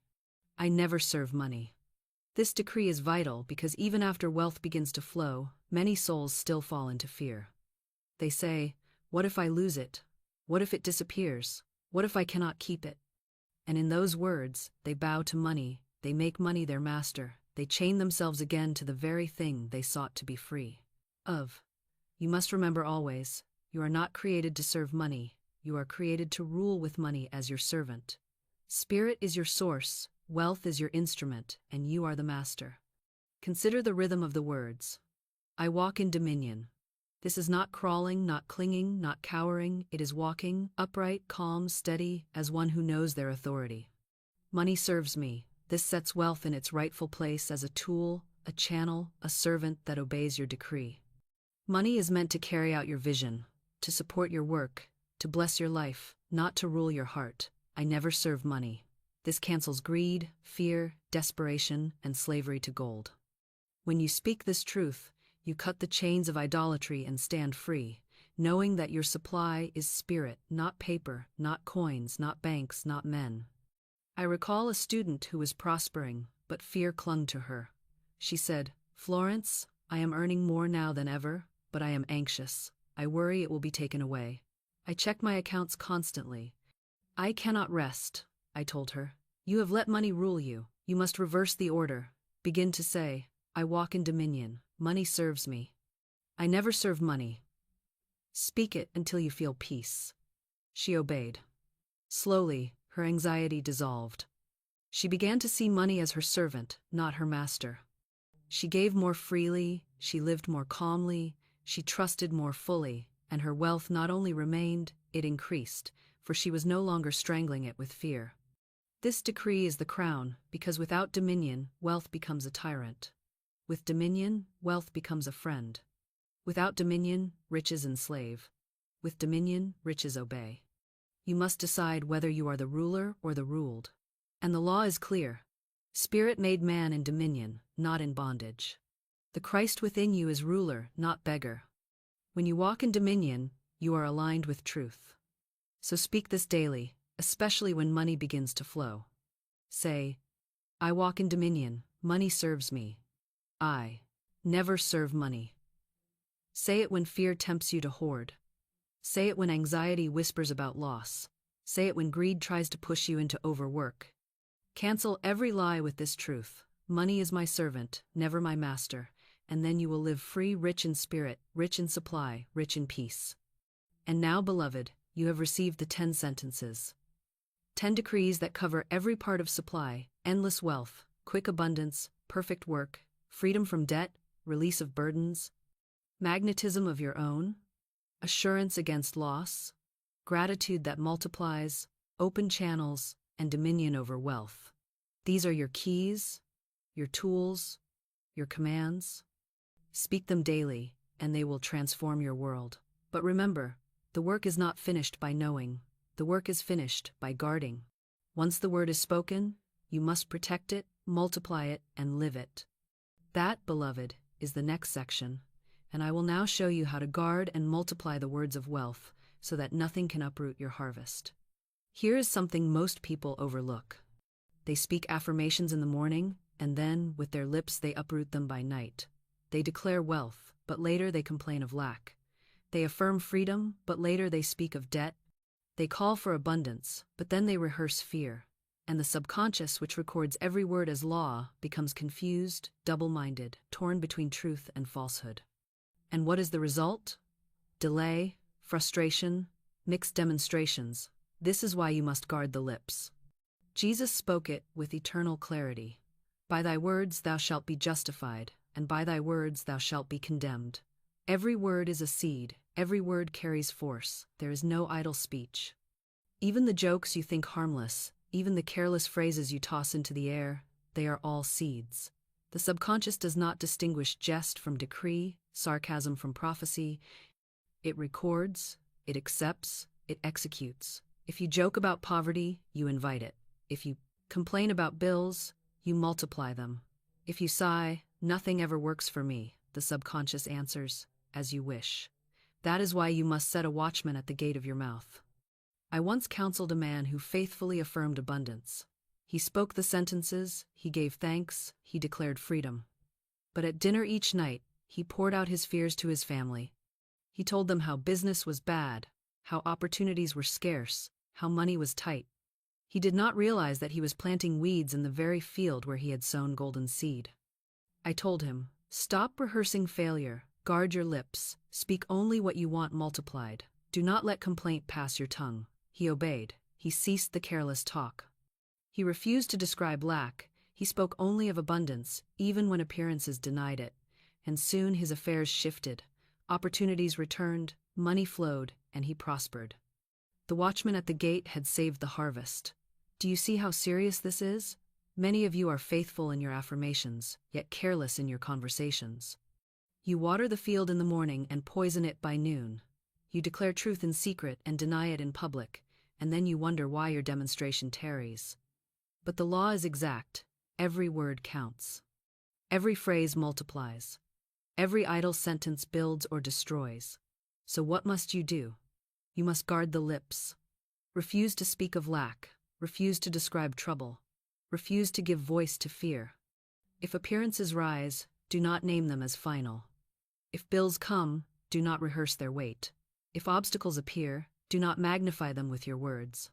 A: I never serve money. This decree is vital because even after wealth begins to flow, many souls still fall into fear. They say, "What if I lose it? What if it disappears? What if I cannot keep it?" And in those words, they bow to money, they make money their master, they chain themselves again to the very thing they sought to be free of. You must remember always, you are not created to serve money, you are created to rule with money as your servant. Spirit is your source, wealth is your instrument, and you are the master. Consider the rhythm of the words. I walk in dominion. This is not crawling, not clinging, not cowering, it is walking, upright, calm, steady, as one who knows their authority. Money serves me. This sets wealth in its rightful place as a tool, a channel, a servant that obeys your decree. Money is meant to carry out your vision, to support your work, to bless your life, not to rule your heart. I never serve money. This cancels greed, fear, desperation, and slavery to gold. When you speak this truth, you cut the chains of idolatry and stand free, knowing that your supply is spirit, not paper, not coins, not banks, not men. I recall a student who was prospering, but fear clung to her. She said, "Florence, I am earning more now than ever, but I am anxious. I worry it will be taken away. I check my accounts constantly. I cannot rest," I told her. "You have let money rule you. You must reverse the order. Begin to say, I walk in dominion. Money serves me. I never serve money." Speak it until you feel peace. She obeyed. Slowly, her anxiety dissolved. She began to see money as her servant, not her master. She gave more freely, she lived more calmly, she trusted more fully, and her wealth not only remained, it increased, for she was no longer strangling it with fear. This decree is the crown, because without dominion, wealth becomes a tyrant. With dominion, wealth becomes a friend. Without dominion, riches enslave. With dominion, riches obey. You must decide whether you are the ruler or the ruled. And the law is clear. Spirit made man in dominion, not in bondage. The Christ within you is ruler, not beggar. When you walk in dominion, you are aligned with truth. So speak this daily, especially when money begins to flow. Say, I walk in dominion, money serves me. I never serve money. Say it when fear tempts you to hoard. Say it when anxiety whispers about loss. Say it when greed tries to push you into overwork. Cancel every lie with this truth. Money is my servant, never my master, and then you will live free, rich in spirit, rich in supply, rich in peace. And now, beloved, you have received the 10 sentences. 10 decrees that cover every part of supply, endless wealth, quick abundance, perfect work, freedom from debt, release of burdens, magnetism of your own, assurance against loss, gratitude that multiplies, open channels, and dominion over wealth. These are your keys, your tools, your commands. Speak them daily, and they will transform your world. But remember, the work is not finished by knowing. The work is finished by guarding. Once the word is spoken, you must protect it, multiply it, and live it. That, beloved, is the next section, and I will now show you how to guard and multiply the words of wealth so that nothing can uproot your harvest. Here is something most people overlook. They speak affirmations in the morning, and then, with their lips, they uproot them by night. They declare wealth, but later they complain of lack. They affirm freedom, but later they speak of debt. They call for abundance, but then they rehearse fear. And the subconscious, which records every word as law, becomes confused, double-minded, torn between truth and falsehood. And what is the result? Delay, frustration, mixed demonstrations. This is why you must guard the lips. Jesus spoke it with eternal clarity. By thy words thou shalt be justified, and by thy words thou shalt be condemned. Every word is a seed, every word carries force, there is no idle speech. Even the jokes you think harmless, even the careless phrases you toss into the air, they are all seeds. The subconscious does not distinguish jest from decree, sarcasm from prophecy. It records, it accepts, it executes. If you joke about poverty, you invite it. If you complain about bills, you multiply them. If you sigh, nothing ever works for me, the subconscious answers, as you wish. That is why you must set a watchman at the gate of your mouth. I once counseled a man who faithfully affirmed abundance. He spoke the sentences, he gave thanks, he declared freedom. But at dinner each night, he poured out his fears to his family. He told them how business was bad, how opportunities were scarce, how money was tight. He did not realize that he was planting weeds in the very field where he had sown golden seed. I told him, stop rehearsing failure, guard your lips, speak only what you want multiplied. Do not let complaint pass your tongue. He obeyed. He ceased the careless talk. He refused to describe lack. He spoke only of abundance, even when appearances denied it. And soon his affairs shifted. Opportunities returned, money flowed, and he prospered. The watchman at the gate had saved the harvest. Do you see how serious this is? Many of you are faithful in your affirmations, yet careless in your conversations. You water the field in the morning and poison it by noon. You declare truth in secret and deny it in public, and then you wonder why your demonstration tarries. But the law is exact. Every word counts. Every phrase multiplies. Every idle sentence builds or destroys. So what must you do? You must guard the lips. Refuse to speak of lack. Refuse to describe trouble. Refuse to give voice to fear. If appearances rise, do not name them as final. If bills come, do not rehearse their weight. If obstacles appear, do not magnify them with your words.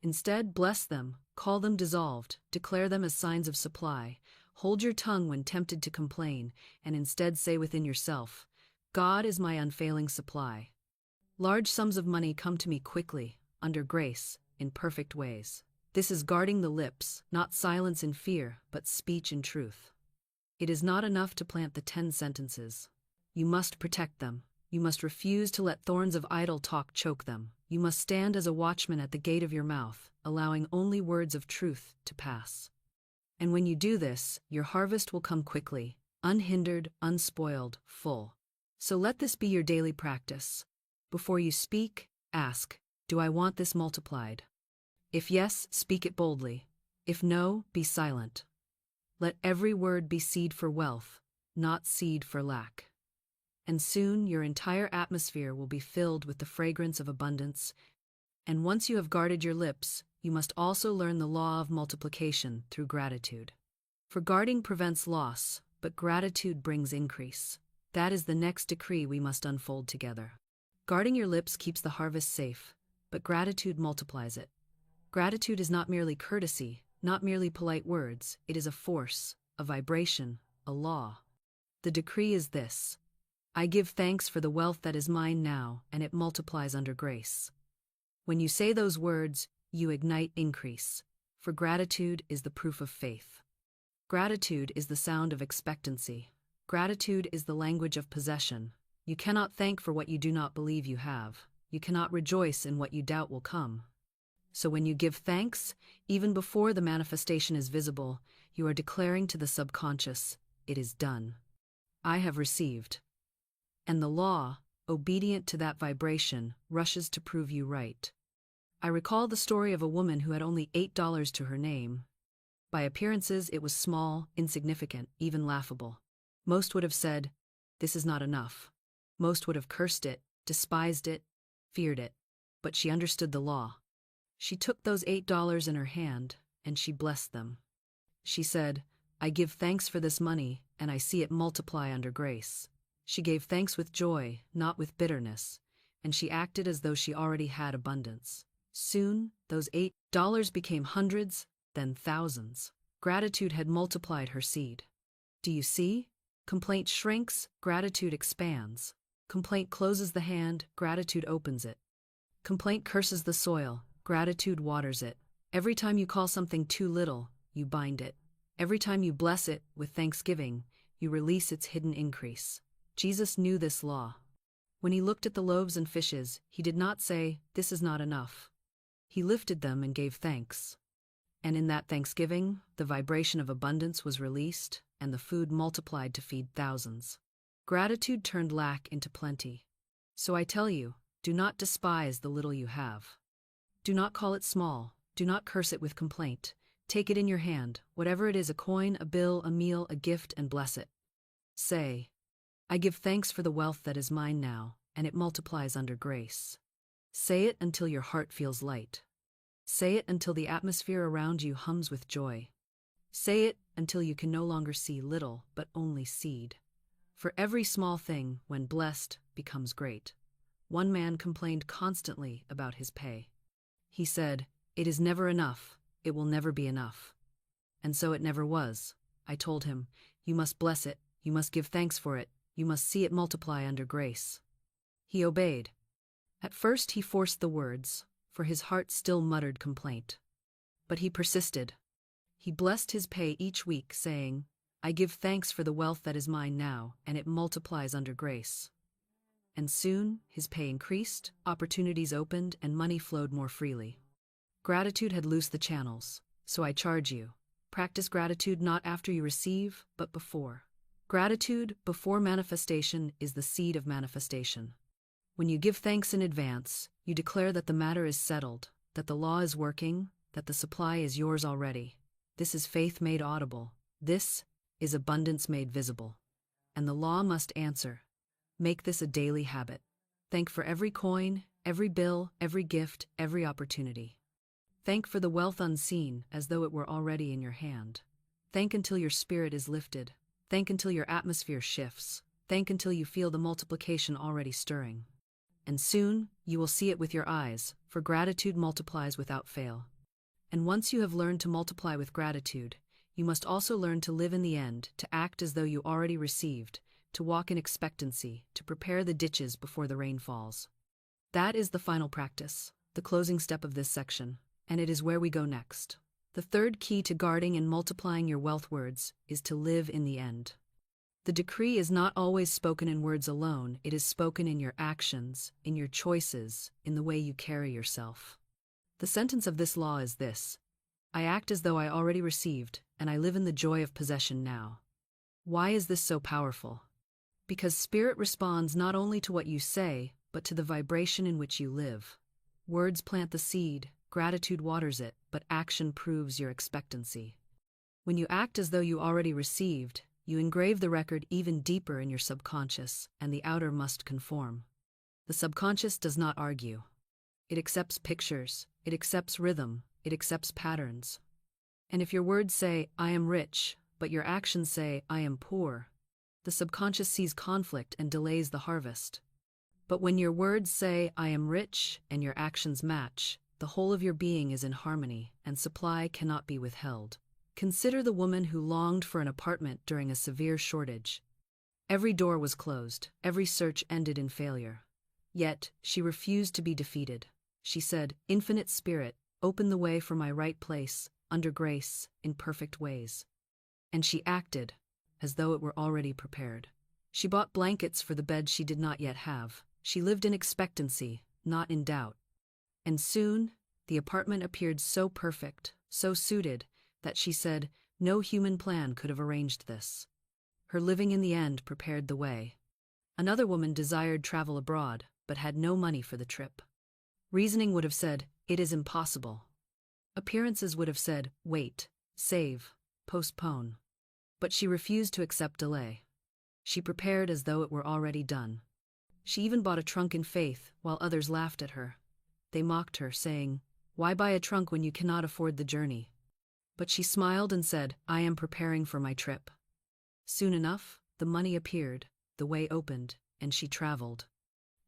A: Instead, bless them, call them dissolved, declare them as signs of supply. Hold your tongue when tempted to complain, and instead say within yourself, God is my unfailing supply. Large sums of money come to me quickly, under grace, in perfect ways. This is guarding the lips, not silence in fear, but speech in truth. It is not enough to plant the 10 sentences. You must protect them. You must refuse to let thorns of idle talk choke them. You must stand as a watchman at the gate of your mouth, allowing only words of truth to pass. And when you do this, your harvest will come quickly, unhindered, unspoiled, full. So let this be your daily practice. Before you speak, ask, do I want this multiplied? If yes, speak it boldly. If no, be silent. Let every word be seed for wealth, not seed for lack. And soon your entire atmosphere will be filled with the fragrance of abundance. And once you have guarded your lips, you must also learn the law of multiplication through gratitude. For guarding prevents loss, but gratitude brings increase. That is the next decree we must unfold together. Guarding your lips keeps the harvest safe, but gratitude multiplies it. Gratitude is not merely courtesy, not merely polite words, it is a force, a vibration, a law. The decree is this: I give thanks for the wealth that is mine now, and it multiplies under grace. When you say those words, you ignite increase, for gratitude is the proof of faith. Gratitude is the sound of expectancy. Gratitude is the language of possession. You cannot thank for what you do not believe you have. You cannot rejoice in what you doubt will come. So when you give thanks, even before the manifestation is visible, you are declaring to the subconscious, "It is done. I have received." And the law, obedient to that vibration, rushes to prove you right. I recall the story of a woman who had only $8 to her name. By appearances, it was small, insignificant, even laughable. Most would have said, "This is not enough." Most would have cursed it, despised it, feared it. But she understood the law. She took those $8 in her hand, and she blessed them. She said, "I give thanks for this money, and I see it multiply under grace." She gave thanks with joy, not with bitterness, and she acted as though she already had abundance. Soon, those $8 became hundreds, then thousands. Gratitude had multiplied her seed. Do you see? Complaint shrinks, gratitude expands. Complaint closes the hand, gratitude opens it. Complaint curses the soil, gratitude waters it. Every time you call something too little, you bind it. Every time you bless it with thanksgiving, you release its hidden increase. Jesus knew this law. When he looked at the loaves and fishes, he did not say, "This is not enough." He lifted them and gave thanks. And in that thanksgiving, the vibration of abundance was released, and the food multiplied to feed thousands. Gratitude turned lack into plenty. So I tell you, do not despise the little you have. Do not call it small. Do not curse it with complaint. Take it in your hand, whatever it is, a coin, a bill, a meal, a gift, and bless it. Say, "I give thanks for the wealth that is mine now, and it multiplies under grace." Say it until your heart feels light. Say it until the atmosphere around you hums with joy. Say it until you can no longer see little, but only seed. For every small thing, when blessed, becomes great. One man complained constantly about his pay. He said, "It is never enough. It will never be enough." And so it never was. I told him, "You must bless it. You must give thanks for it. You must see it multiply under grace." He obeyed. At first he forced the words, for his heart still muttered complaint. But he persisted. He blessed his pay each week, saying, "I give thanks for the wealth that is mine now, and it multiplies under grace." And soon, his pay increased, opportunities opened, and money flowed more freely. Gratitude had loosed the channels, so I charge you, practice gratitude not after you receive, but before. Gratitude before manifestation is the seed of manifestation. When you give thanks in advance, you declare that the matter is settled, that the law is working, that the supply is yours already. This is faith made audible. This is abundance made visible. And the law must answer. Make this a daily habit. Thank for every coin, every bill, every gift, every opportunity. Thank for the wealth unseen as though it were already in your hand. Thank until your spirit is lifted. Thank until your atmosphere shifts. Thank until you feel the multiplication already stirring. And soon, you will see it with your eyes, for gratitude multiplies without fail. And once you have learned to multiply with gratitude, you must also learn to live in the end, to act as though you already received, to walk in expectancy, to prepare the ditches before the rain falls. That is the final practice, the closing step of this section, and it is where we go next. The third key to guarding and multiplying your wealth words is to live in the end. The decree is not always spoken in words alone, it is spoken in your actions, in your choices, in the way you carry yourself. The sentence of this law is this: I act as though I already received, and I live in the joy of possession now. Why is this so powerful? Because spirit responds not only to what you say, but to the vibration in which you live. Words plant the seed, gratitude waters it, but action proves your expectancy. When you act as though you already received, you engrave the record even deeper in your subconscious, and the outer must conform. The subconscious does not argue. It accepts pictures, it accepts rhythm, it accepts patterns. And if your words say, "I am rich," but your actions say, "I am poor," the subconscious sees conflict and delays the harvest. But when your words say, "I am rich," and your actions match, the whole of your being is in harmony, and supply cannot be withheld. Consider the woman who longed for an apartment during a severe shortage. Every door was closed, every search ended in failure. Yet, she refused to be defeated. She said, "Infinite Spirit, open the way for my right place, under grace, in perfect ways." And she acted, as though it were already prepared. She bought blankets for the bed she did not yet have. She lived in expectancy, not in doubt. And soon, The apartment appeared so perfect, so suited, that she said, no human plan could have arranged this. Her living in the end prepared the way. Another woman desired travel abroad, but had no money for the trip. Reasoning would have said, it is impossible. Appearances would have said, wait, save, postpone. But she refused to accept delay. She prepared as though it were already done. She even bought a trunk in faith, while others laughed at her. They mocked her, saying, why buy a trunk when you cannot afford the journey? But she smiled and said, I am preparing for my trip. Soon enough, the money appeared, the way opened, and she traveled.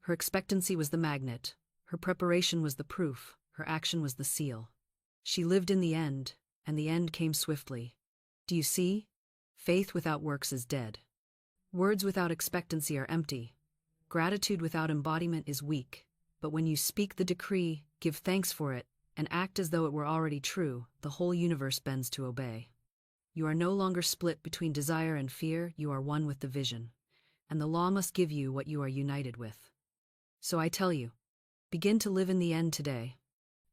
A: Her expectancy was the magnet, her preparation was the proof, her action was the seal. She lived in the end, and the end came swiftly. Do you see? Faith without works is dead. Words without expectancy are empty. Gratitude without embodiment is weak. But when you speak the decree, give thanks for it, and act as though it were already true, the whole universe bends to obey. You are no longer split between desire and fear, you are one with the vision. And the law must give you what you are united with. So I tell you, begin to live in the end today.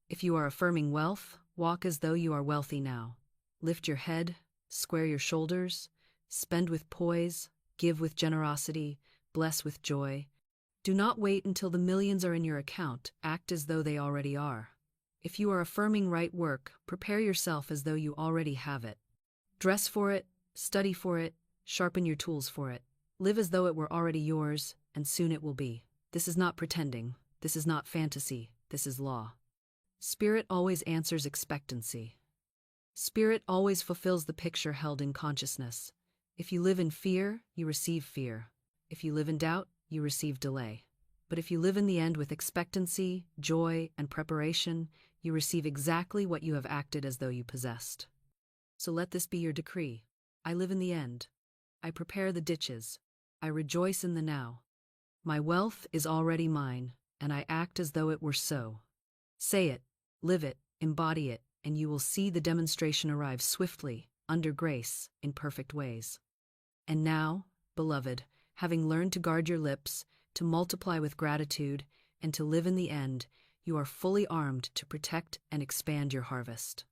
A: If you are affirming wealth, walk as though you are wealthy now. Lift your head, square your shoulders, spend with poise, give with generosity, bless with joy. Do not wait until the millions are in your account, act as though they already are. If you are affirming right work, prepare yourself as though you already have it. Dress for it, study for it, sharpen your tools for it. Live as though it were already yours, and soon it will be. This is not pretending, this is not fantasy, this is law. Spirit always answers expectancy. Spirit always fulfills the picture held in consciousness. If you live in fear, you receive fear. If you live in doubt, you receive delay. But if you live in the end with expectancy, joy, and preparation, you receive exactly what you have acted as though you possessed. So let this be your decree. I live in the end. I prepare the ditches. I rejoice in the now. My wealth is already mine, and I act as though it were so. Say it, live it, embody it, and you will see the demonstration arrive swiftly, under grace, in perfect ways. And now, beloved, having learned to guard your lips, to multiply with gratitude, and to live in the end, you are fully armed to protect and expand your harvest.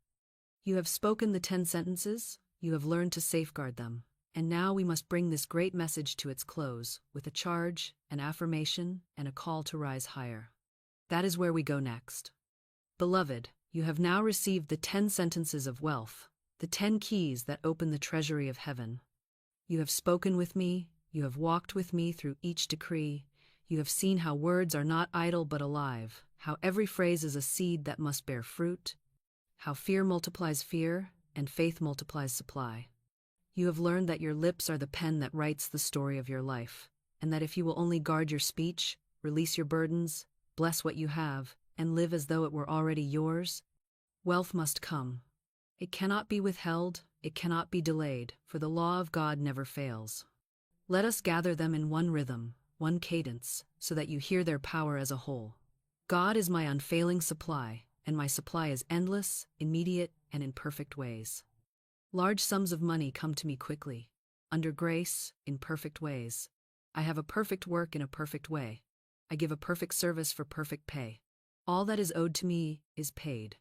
A: You have spoken the 10 sentences, you have learned to safeguard them, and now we must bring this great message to its close, with a charge, an affirmation, and a call to rise higher. That is where we go next. Beloved, you have now received the 10 sentences of wealth, the 10 keys that open the treasury of heaven. You have spoken with me, you have walked with me through each decree, you have seen how words are not idle but alive, how every phrase is a seed that must bear fruit, how fear multiplies fear, and faith multiplies supply. You have learned that your lips are the pen that writes the story of your life, and that if you will only guard your speech, release your burdens, bless what you have, and live as though it were already yours, wealth must come. It cannot be withheld, it cannot be delayed, for the law of God never fails. Let us gather them in one rhythm, one cadence, so that you hear their power as a whole. God is my unfailing supply, and my supply is endless, immediate, and in perfect ways. Large sums of money come to me quickly, under grace, in perfect ways. I have a perfect work in a perfect way. I give a perfect service for perfect pay. All that is owed to me is paid.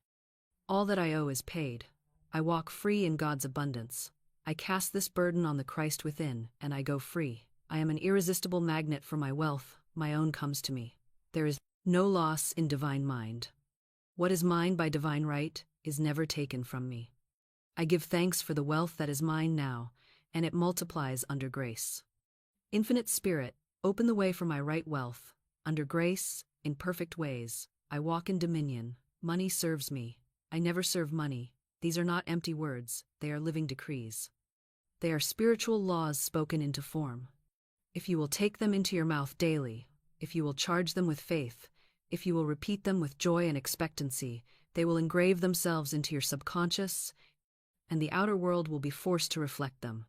A: All that I owe is paid. I walk free in God's abundance. I cast this burden on the Christ within, and I go free. I am an irresistible magnet for my wealth, my own comes to me. There is no loss in divine mind. What is mine by divine right is never taken from me. I give thanks for the wealth that is mine now, and it multiplies under grace. Infinite Spirit, open the way for my right wealth. Under grace, in perfect ways, I walk in dominion. Money serves me. I never serve money. These are not empty words, they are living decrees. They are spiritual laws spoken into form. If you will take them into your mouth daily, if you will charge them with faith, if you will repeat them with joy and expectancy, they will engrave themselves into your subconscious, and the outer world will be forced to reflect them.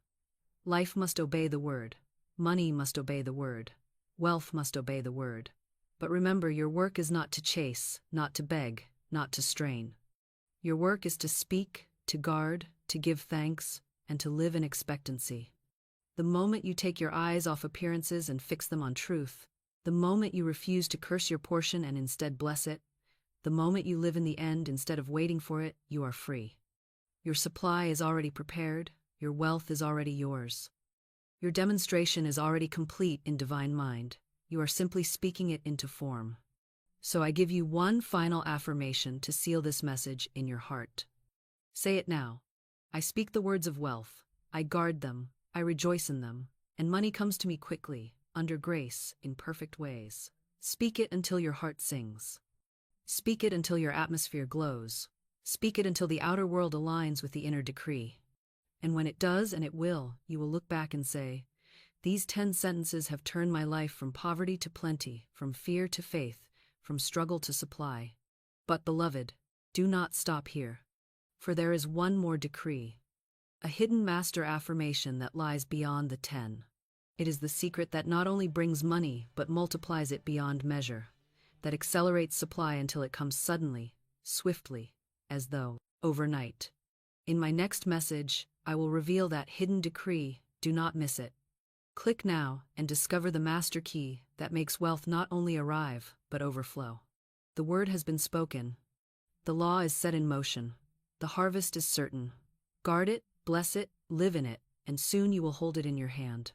A: Life must obey the word. Money must obey the word. Wealth must obey the word. But remember, your work is not to chase, not to beg, not to strain. Your work is to speak, to guard, to give thanks, and to live in expectancy. The moment you take your eyes off appearances and fix them on truth, the moment you refuse to curse your portion and instead bless it, The moment you live in the end instead of waiting for it, you are free. Your supply is already prepared, your wealth is already yours. Your demonstration is already complete in divine mind. You are simply speaking it into form. So I give you one final affirmation to seal this message in your heart. Say it now. I speak the words of wealth. I guard them. I rejoice in them. And money comes to me quickly, under grace, in perfect ways. Speak it until your heart sings. Speak it until your atmosphere glows. Speak it until the outer world aligns with the inner decree. And when it does, and it will, you will look back and say, these 10 sentences have turned my life from poverty to plenty, from fear to faith, from struggle to supply. But, beloved, do not stop here. For there is one more decree, a hidden master affirmation that lies beyond the 10. It is the secret that not only brings money, but multiplies it beyond measure, that accelerates supply until it comes suddenly, swiftly, as though overnight. In my next message, I will reveal that hidden decree. Do not miss it. Click now and discover the master key that makes wealth not only arrive, but overflow. The word has been spoken. The law is set in motion. The harvest is certain. Guard it, bless it, live in it, and soon you will hold it in your hand.